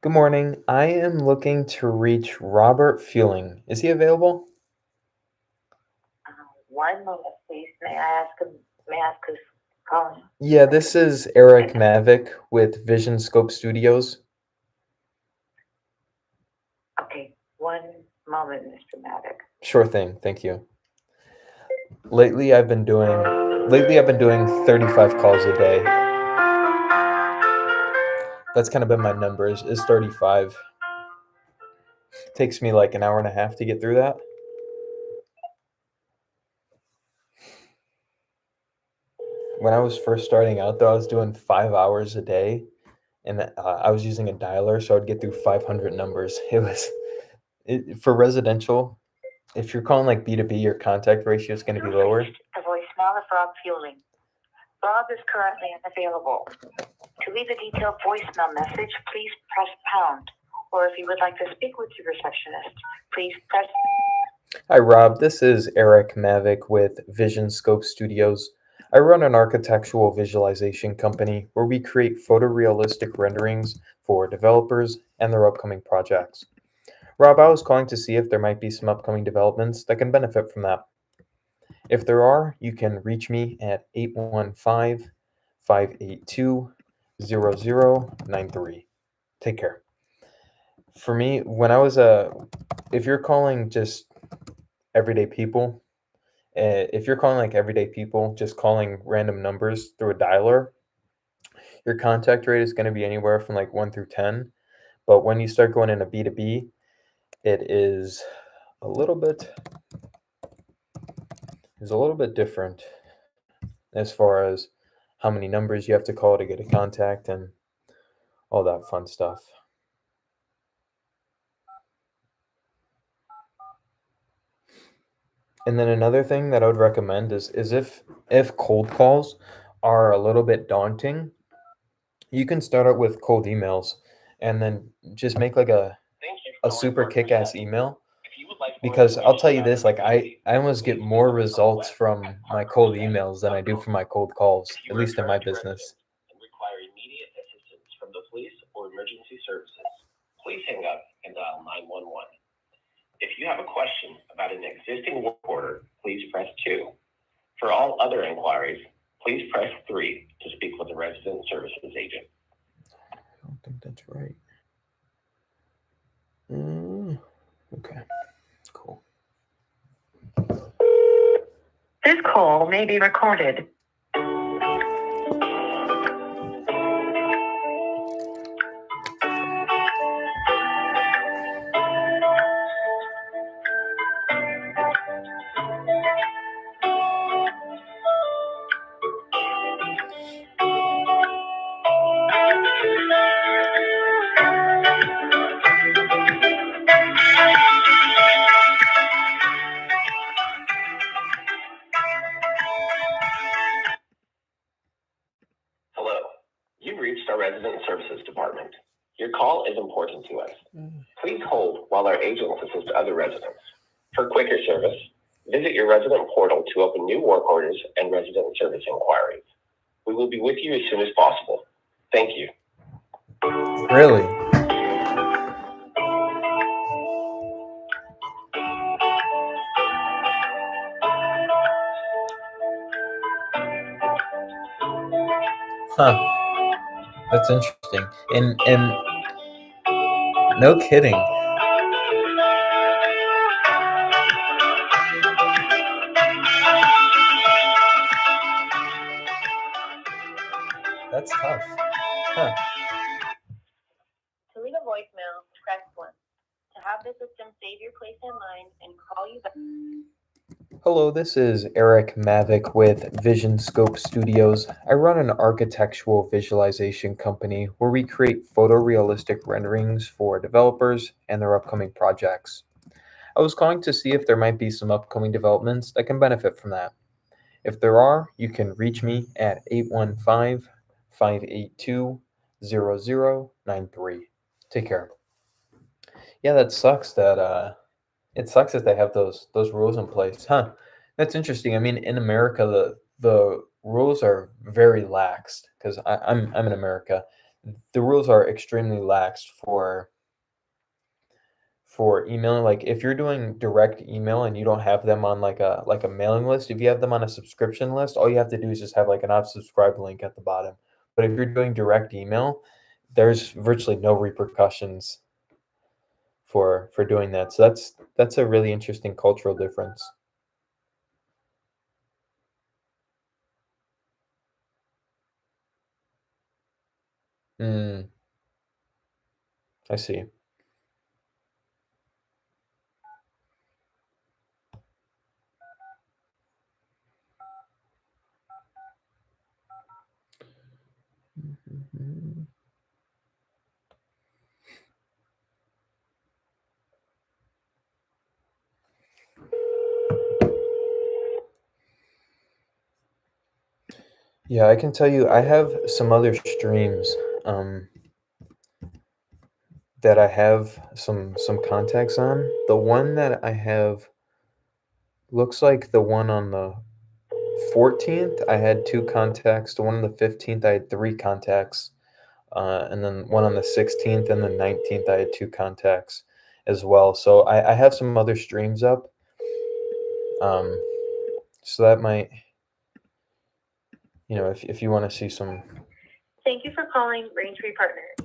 Good morning. I am looking to reach Robert Fueling. Is he available? One moment, please. May I ask who's calling? Yeah, this is Eric Mavic with Vision Scope Studios. Okay, one moment, Mr. Maddox. Sure thing. Thank you. Lately I've been doing 35 calls a day. That's kind of been my number is 35. Takes me like an hour and a half to get through that. When I was first starting out though, I was doing 5 hours a day, and I was using a dialer, so I'd get through 500 numbers. For residential, if you're calling like B2B, your contact ratio is going to be lower. The voicemail of Rob Fueling. Rob is currently unavailable. To leave a detailed voicemail message, please press pound. Or if you would like to speak with your receptionist, please press. Hi, Rob. This is Eric Mavic with Vision Scope Studios. I run an architectural visualization company where we create photorealistic renderings for developers and their upcoming projects. Rob, I was calling to see if there might be some upcoming developments that can benefit from that. If there are, you can reach me at 815-582-0093. Take care. For me, if you're calling just everyday people, just calling random numbers through a dialer, your contact rate is going to be anywhere from like 1 through 10. But when you start going into B2B, it is a little bit different as far as how many numbers you have to call to get a contact and all that fun stuff. And then another thing that I would recommend is if cold calls are a little bit daunting, you can start out with cold emails and then just make like a super kick-ass email. Because I'll tell you this, like I almost get more results from my cold emails than I do from my cold calls, at least in my business. And require immediate assistance from the police or emergency services, please hang up and dial 911. If you have a question about an existing work order, please press 2. For all other inquiries, please press 3 to speak with a resident services agent. I don't think that's right. Okay, cool. This call may be recorded. Hello, you've reached our resident services department. Your call is important to us. Please hold while our agents assist other residents. For quicker service, visit your resident portal to open new work orders and resident service inquiries. We will be with you as soon as possible. Thank you. Really? Huh. That's interesting. And no kidding. That's tough. Huh. To leave a voicemail, press 1. To have the system save your place in line and call you back. Hello, this is Eric Mavic with Vision Scope Studios. I run an architectural visualization company where we create photorealistic renderings for developers and their upcoming projects. I was calling to see if there might be some upcoming developments that can benefit from that. If there are, you can reach me at 815-582-0093. Take care. Yeah, that sucks that it sucks that they have those rules in place. Huh. That's interesting. I mean, in America the rules are very laxed because I'm in America. the rules are extremely lax for emailing. Like if you're doing direct email and you don't have them on like a mailing list, if you have them on a subscription list, all you have to do is just have like an unsubscribe link at the bottom. But if you're doing direct email, there's virtually no repercussions for doing that. So that's a really interesting cultural difference. Mm, I see. Mhm. Yeah, I can tell you I have some other streams that I have some contacts on. The one that I have looks like the one on the 14th, I had 2 contacts. The one on the 15th, I had 3 contacts. And then one on the 16th and the 19th, I had 2 contacts as well. So I have some other streams up. So that might, if you want to see some. Thank you for calling Braintree Partners.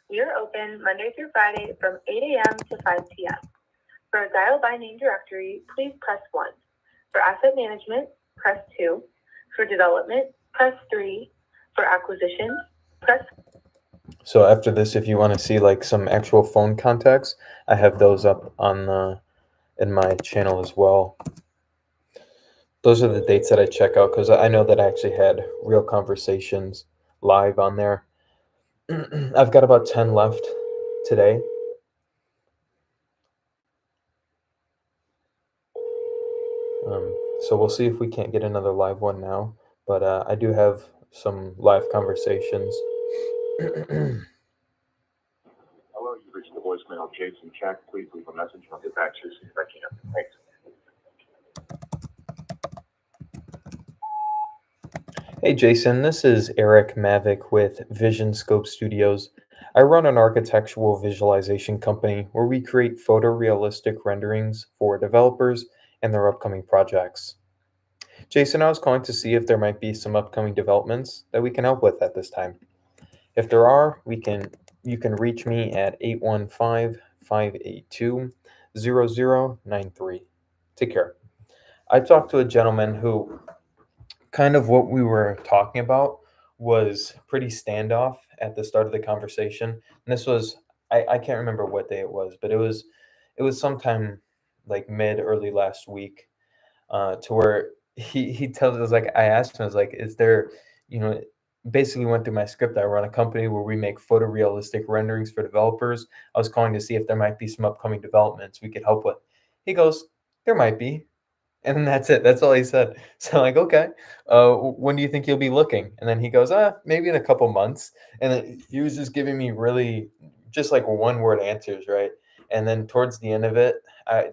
We are open Monday through Friday from 8 a.m. to 5 p.m. For a dial by name directory, please press 1. For asset management, press 2. For development, press 3. For acquisitions, press. So after this, if you want to see like some actual phone contacts, I have those up in my channel as well. Those are the dates that I check out because I know that I actually had real conversations live on there. I've got about 10 left today. So we'll see if we can't get another live one now. But I do have some live conversations. Hello, you've reached the voicemail of Jason Check. Please leave a message and I'll get back to you as soon as I can. Thanks. Hey Jason, this is Eric Mavick with Vision Scope Studios. I run an architectural visualization company where we create photorealistic renderings for developers and their upcoming projects. Jason, I was calling to see if there might be some upcoming developments that we can help with at this time. If there are, you can reach me at 815-582-0093. Take care. I talked to a gentleman who kind of what we were talking about was pretty standoff at the start of the conversation. And this was I can't remember what day it was, but it was sometime like early last week, to where he tells us, like, I asked him, I was like, is there, basically went through my script. I run a company where we make photorealistic renderings for developers. I was calling to see if there might be some upcoming developments we could help with. He goes, there might be. And then that's it. That's all he said. So I'm like, okay, when do you think you'll be looking? And then he goes, maybe in a couple months. And then he was just giving me really just like one word answers, right? And then towards the end of it,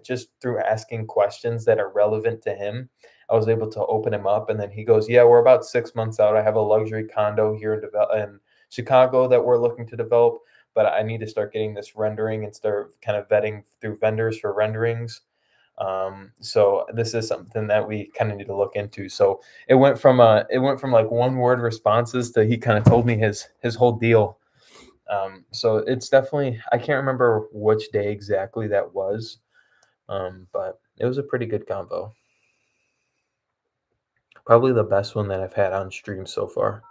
just through asking questions that are relevant to him, I was able to open him up. And then he goes, yeah, we're about 6 months out. I have a luxury condo here in Chicago that we're looking to develop, but I need to start getting this rendering and start kind of vetting through vendors for renderings. So this is something that we kind of need to look into. So it went from like one word responses to he kind of told me his whole deal. So it's definitely, I can't remember which day exactly that was, but it was a pretty good convo. Probably the best one that I've had on stream so far.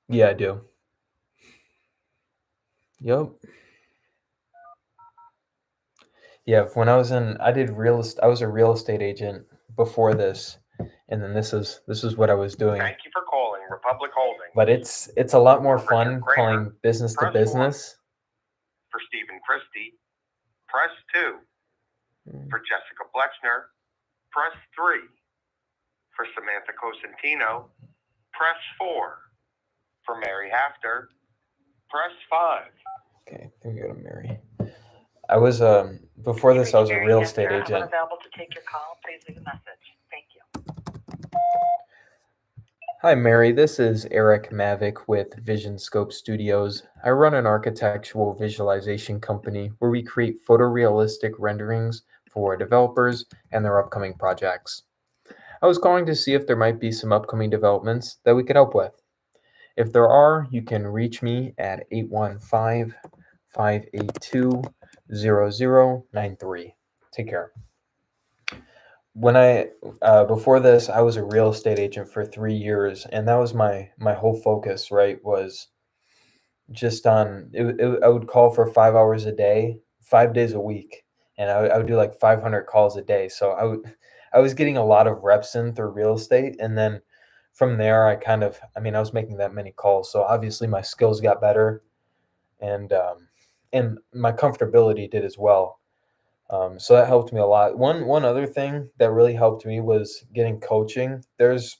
Yeah, I do. Yep. Yeah, when I was I was a real estate agent before this, and then this is what I was doing. Thank you for calling Republic Holdings. But it's a lot more For fun Richard Kramer, calling business to press business. For Stephen Christie, press 2. For Jessica Blechner, press 3. For Samantha Cosentino, press 4. For Mary Hafter, press 5. Okay, there we go to Mary. I was before this I was a real estate agent. Unavailable to take your call. Please leave a message. Thank you. Hi, Mary. This is Eric Mavick with Vision Scope Studios. I run an architectural visualization company where we create photorealistic renderings for developers and their upcoming projects. I was calling to see if there might be some upcoming developments that we could help with. If there are, you can reach me at 815-582-0093. Take care. Before this, I was a real estate agent for 3 years, and that was my whole focus, right? Was just on I would call for 5 hours a day, 5 days a week, and I would do like 500 calls a day. So I was getting a lot of reps in through real estate, and then from there, I was making that many calls. So obviously, my skills got better, and my comfortability did as well. So that helped me a lot. One other thing that really helped me was getting coaching. There's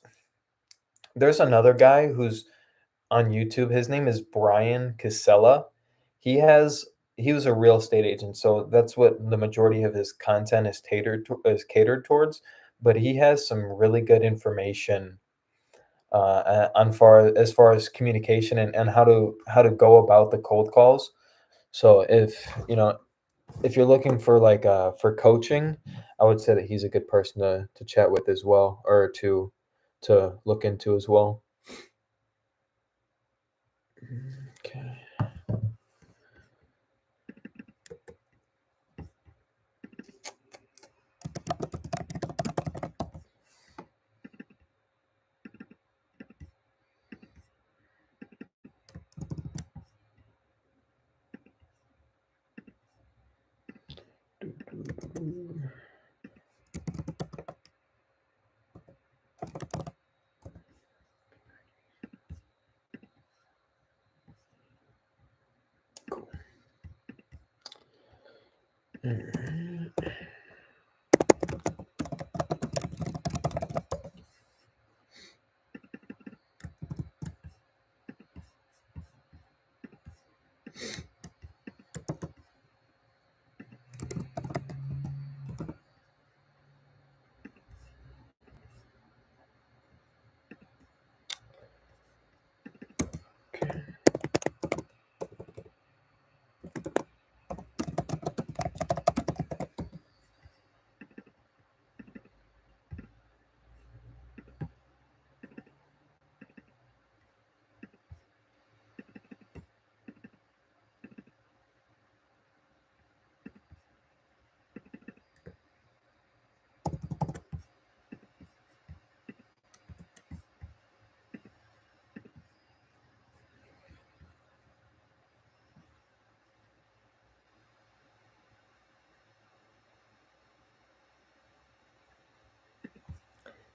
another guy who's on YouTube. His name is Brian Casella. He has he was a real estate agent, so that's what the majority of his content is catered towards. But he has some really good information as far as communication and how to go about the cold calls. So if you're looking for for coaching, I would say that he's a good person to chat with as well, or to look into as well. Okay.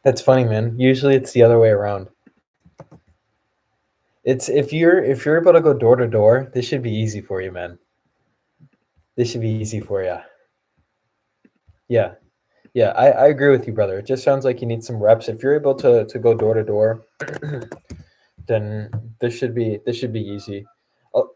That's funny, man. Usually it's the other way around. It's if you're able to go door to door, this should be easy for you, man. This should be easy for you. Yeah. Yeah, I agree with you, brother. It just sounds like you need some reps. If you're able to go door to door, then this should be easy. Oh,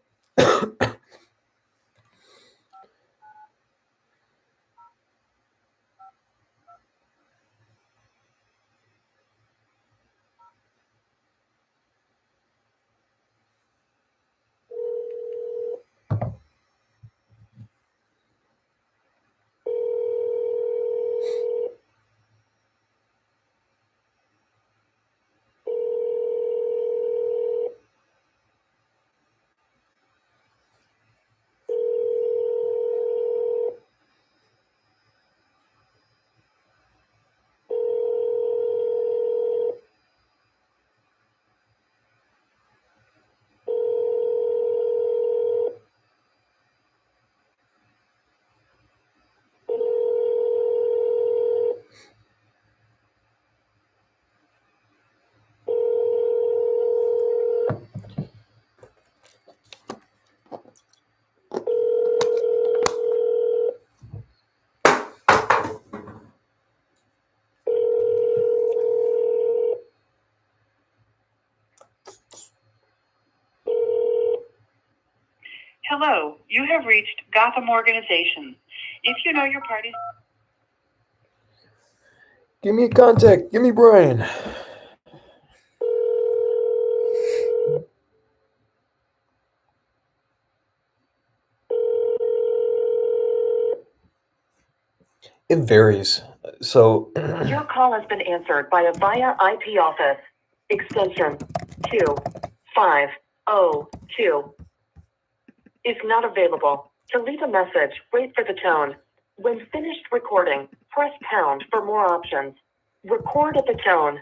Hello, you have reached Gotham Organization. If you know your party's... give me a contact. Give me Brian. It varies. So Your call has been answered by a VIA IP office. Extension 2502 is not available. To leave a message, wait for the tone. When finished recording, press pound for more options. Record at the tone.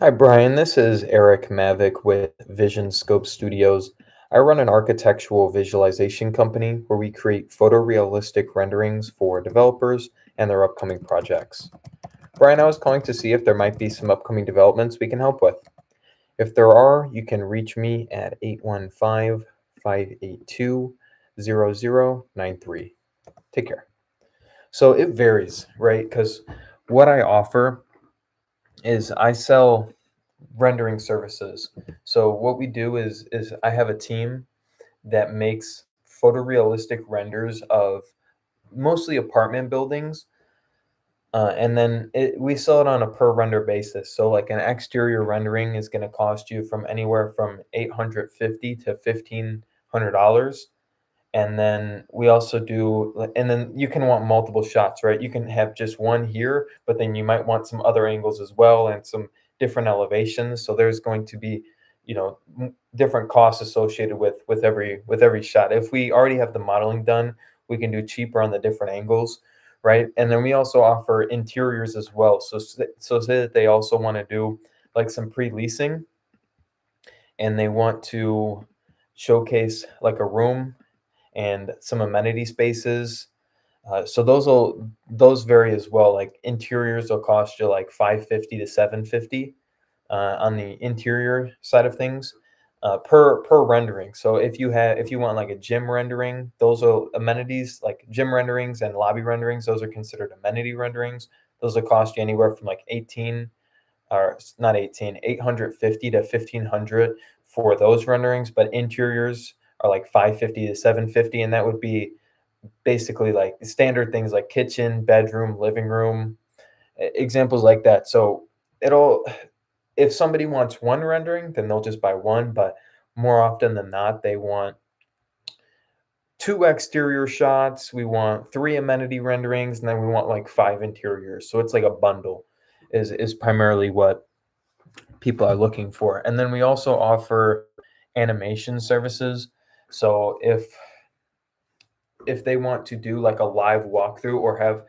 Hi, Brian. This is Eric Mavick with Vision Scope Studios. I run an architectural visualization company where we create photorealistic renderings for developers and their upcoming projects. Brian, I was calling to see if there might be some upcoming developments we can help with. If there are, you can reach me at 815-582-0093. Take care. So it varies, right? Because what I offer is I sell rendering services. So what we do is I have a team that makes photorealistic renders of mostly apartment buildings. And then we sell it on a per render basis. So like an exterior rendering is going to cost you from anywhere from $850 to $1,500. And then we also do, and then you can want multiple shots, right? You can have just one here, but then you might want some other angles as well and some different elevations. So there's going to be, different costs associated with every shot. If we already have the modeling done, we can do cheaper on the different angles, right? And then we also offer interiors as well. So say that they also want to do like some pre-leasing and they want to showcase like a room and some amenity spaces. So those vary as well. Like interiors will cost you like 550 to 750 on the interior side of things per rendering. So if you want like a gym rendering, those are amenities like gym renderings and lobby renderings. Those are considered amenity renderings. Those will cost you anywhere from like 18 or not 18, 850 to 1500 for those renderings, but interiors are like 550 to 750, and that would be basically like standard things like kitchen, bedroom, living room, examples like that. So it'll if somebody wants one rendering, then they'll just buy one, but more often than not, they want two exterior shots, we want three amenity renderings, and then we want like five interiors. So it's like a bundle is primarily what people are looking for. And then we also offer animation services. So if they want to do like a live walkthrough or have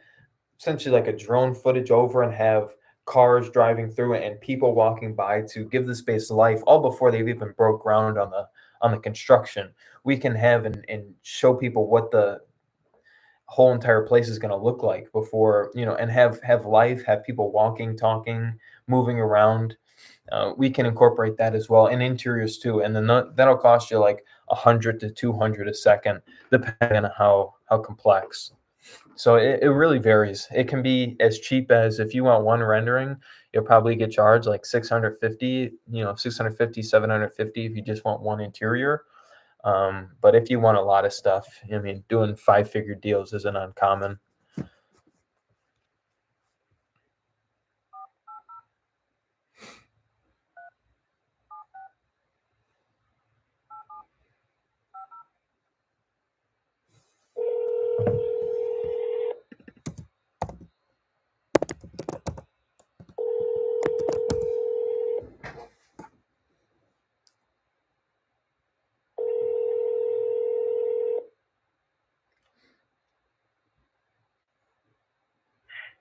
essentially like a drone footage over and have cars driving through it and people walking by to give the space life all before they've even broke ground on the construction, we can have and show people what the whole entire place is going to look like before, and have life, have people walking, talking, moving around. We can incorporate that as well, and interiors too. And then that'll cost you like 100 to 200 a second, depending on how complex. So it really varies. It can be as cheap as if you want one rendering, you'll probably get charged like 650, 650, 750 if you just want one interior. But if you want a lot of stuff, I mean, doing 5-figure deals isn't uncommon.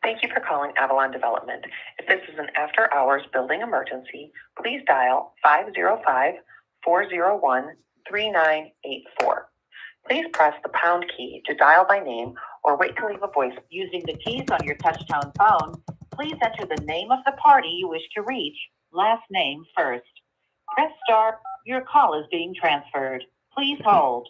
Thank you for calling Avalon Development. If this is an after-hours building emergency, please dial 505-401-3984. Please press the pound key to dial by name or wait to leave a voice. Using the keys on your touchtone phone, please enter the name of the party you wish to reach, last name first. Press star. Your call is being transferred. Please hold.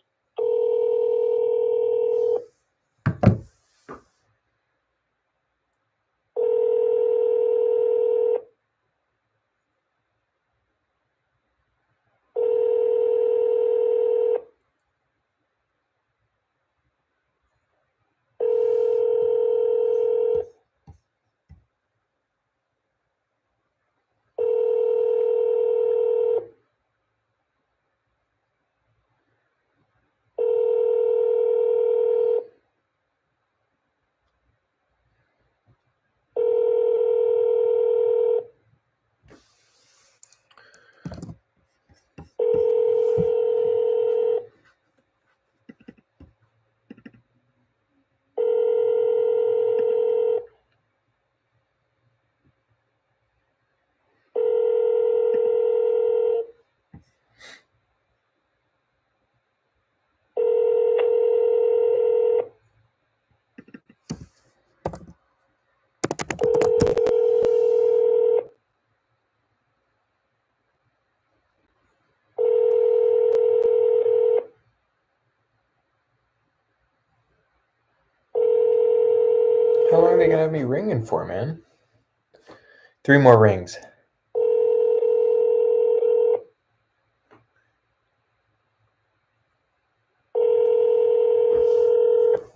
How long are they gonna have me ringing for, man? 3 more rings.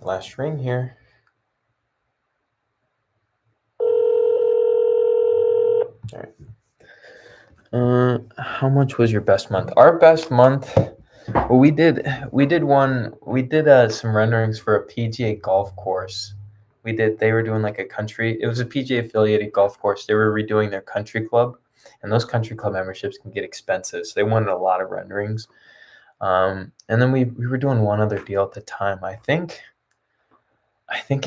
Last ring here. All right. How much was your best month? Our best month. Well, we did some renderings for a PGA golf course. They were doing like a country. It was a PGA affiliated golf course. They were redoing their country club, and those country club memberships can get expensive. So they wanted a lot of renderings. And then we were doing one other deal at the time. I think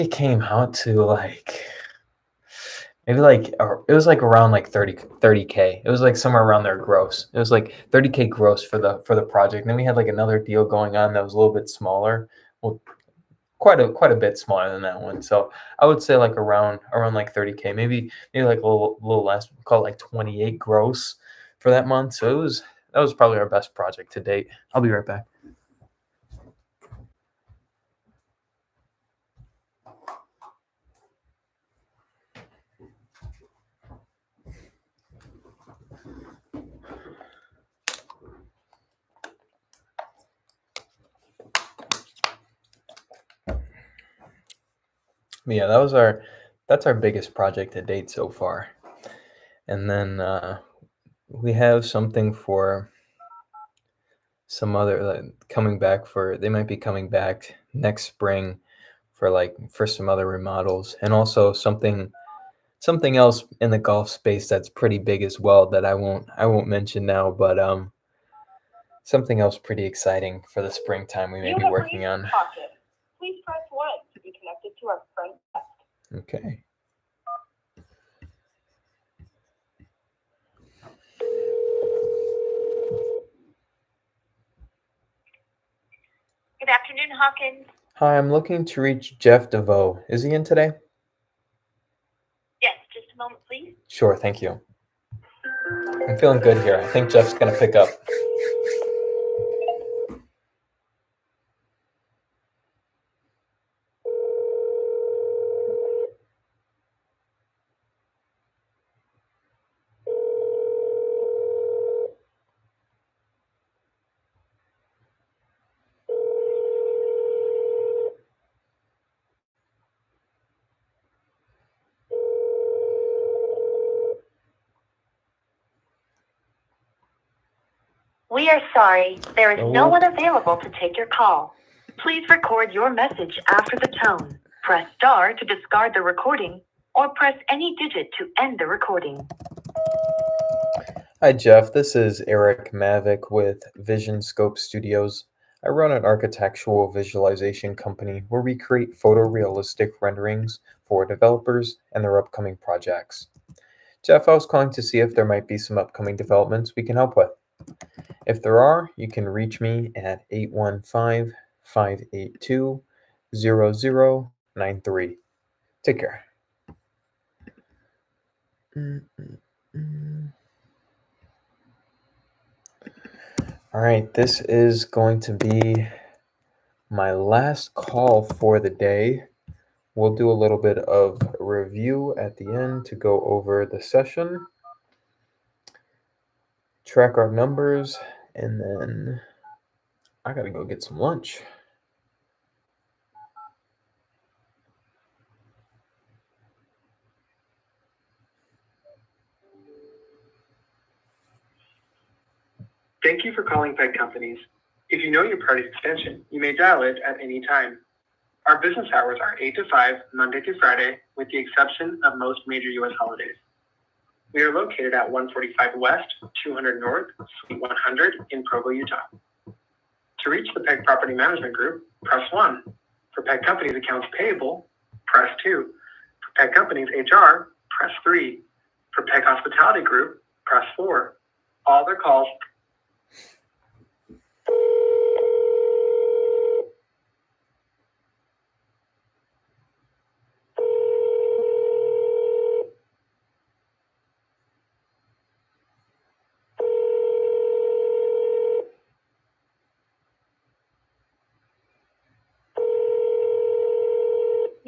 it came out to like maybe it was like around like 30K. It was like somewhere around there gross. It was like 30K gross for the project. And then we had like another deal going on that was a little bit smaller. Well, quite a bit smaller than that one. So I would say like around like 30K, maybe like a little less. Call it like 28 gross for that month. So that was probably our best project to date. I'll be right back. Yeah, that's our biggest project to date so far. And then we have something for some other coming back they might be coming back next spring for some other remodels, and also something else in the golf space that's pretty big as well that I won't mention now, but something else pretty exciting for the springtime we may be working on. Please press 1 to be connected to our front desk. Okay. Good afternoon, Hawkins. Hi, I'm looking to reach Jeff DeVoe. Is he in today? Yes, just a moment, please. Sure, thank you. I'm feeling good here. I think Jeff's gonna pick up. We are sorry, there is no Oh. one available to take your call. Please record your message after the tone. Press star to discard the recording, or press any digit to end the recording. Hi, Jeff. This is Eric Mavick with Vision Scope Studios. I run an architectural visualization company where we create photorealistic renderings for developers and their upcoming projects. Jeff, I was calling to see if there might be some upcoming developments we can help with. If there are, you can reach me at 815-582-0093. Take care. All right, this is going to be my last call for the day. We'll do a little bit of review at the end to go over the session, track our numbers, and then I gotta go get some lunch. Thank you for calling Peg Companies. If you know your party's extension, you may dial it at any time. Our business hours are 8 to 5, Monday through Friday, with the exception of most major U.S. holidays. We are located at 145 West, 200 North, Suite 100 in Provo, Utah. To reach the Peg Property Management Group, press 1. For Peg Companies accounts payable, press 2. For Peg Companies HR, press 3. For Peg Hospitality Group, press 4. All other calls.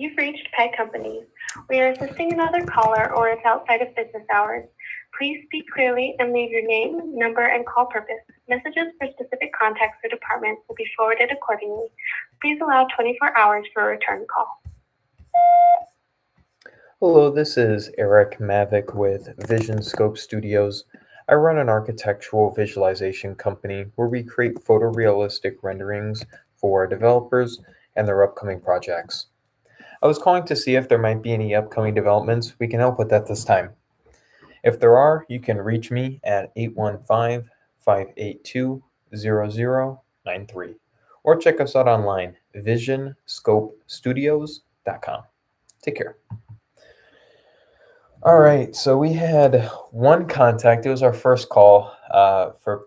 You've reached Peg Companies. We are assisting another caller or it's outside of business hours. Please speak clearly and leave your name, number, and call purpose. Messages for specific contacts or departments will be forwarded accordingly. Please allow 24 hours for a return call. Hello, this is Eric Mavick with Vision Scope Studios. I run an architectural visualization company where we create photorealistic renderings for developers and their upcoming projects. I was calling to see if there might be any upcoming developments we can help with at this time. If there are, you can reach me at 815-582-0093 or check us out online, visionscopestudios.com. Take care. All right, so we had one contact. It was our first call for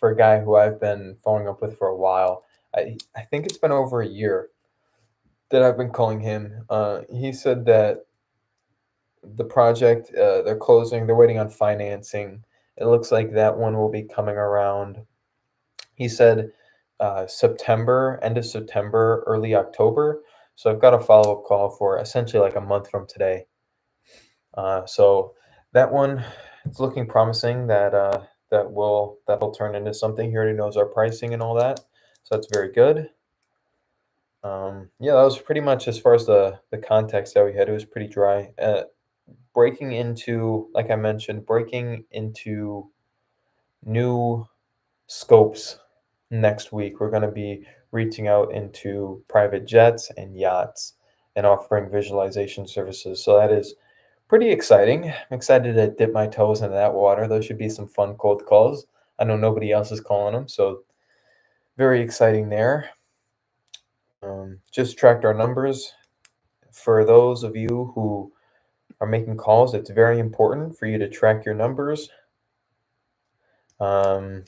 a guy who I've been following up with for a while. I think it's been over a year that I've been calling him. He said that the project, they're closing, they're waiting on financing. It looks like that one will be coming around. He said September, end of September, early October. So I've got a follow-up call for essentially like a month from today. So that one, it's looking promising that that'll turn into something. He already knows our pricing and all that, so that's very good. Yeah, that was pretty much as far as the context that we had. It was pretty dry. Breaking into, like I mentioned, breaking into new scopes next week. We're going to be reaching out into private jets and yachts and offering visualization services. So that is pretty exciting. I'm excited to dip my toes into that water. Those should be some fun cold calls. I know nobody else is calling them, so very exciting there. Just tracked our numbers. For those of you who are making calls, it's very important for you to track your numbers. So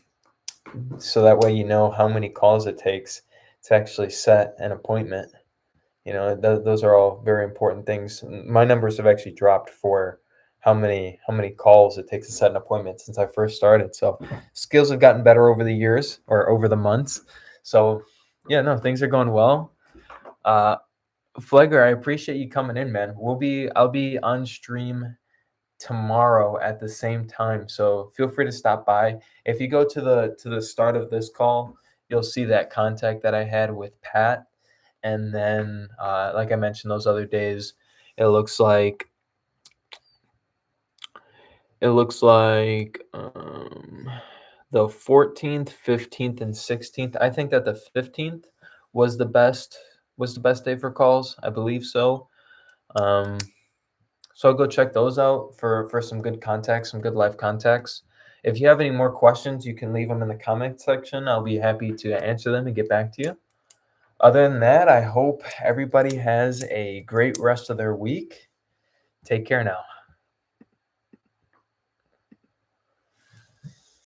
that way you know how many calls it takes to actually set an appointment. You know, those are all very important things. My numbers have actually dropped for how many calls it takes to set an appointment since I first started. So skills have gotten better over the years or over the months. So yeah, no, things are going well. Flegler, I appreciate you coming in, man. I'll be on stream tomorrow at the same time. So feel free to stop by. If you go to the start of this call, you'll see that contact that I had with Pat. And then, like I mentioned, those other days, it looks like the 14th, 15th, and 16th. I think that the 15th was the best day for calls. I believe so. So I'll go check those out for some good contacts, some good live contacts. If you have any more questions, you can leave them in the comment section. I'll be happy to answer them and get back to you. Other than that, I hope everybody has a great rest of their week. Take care now.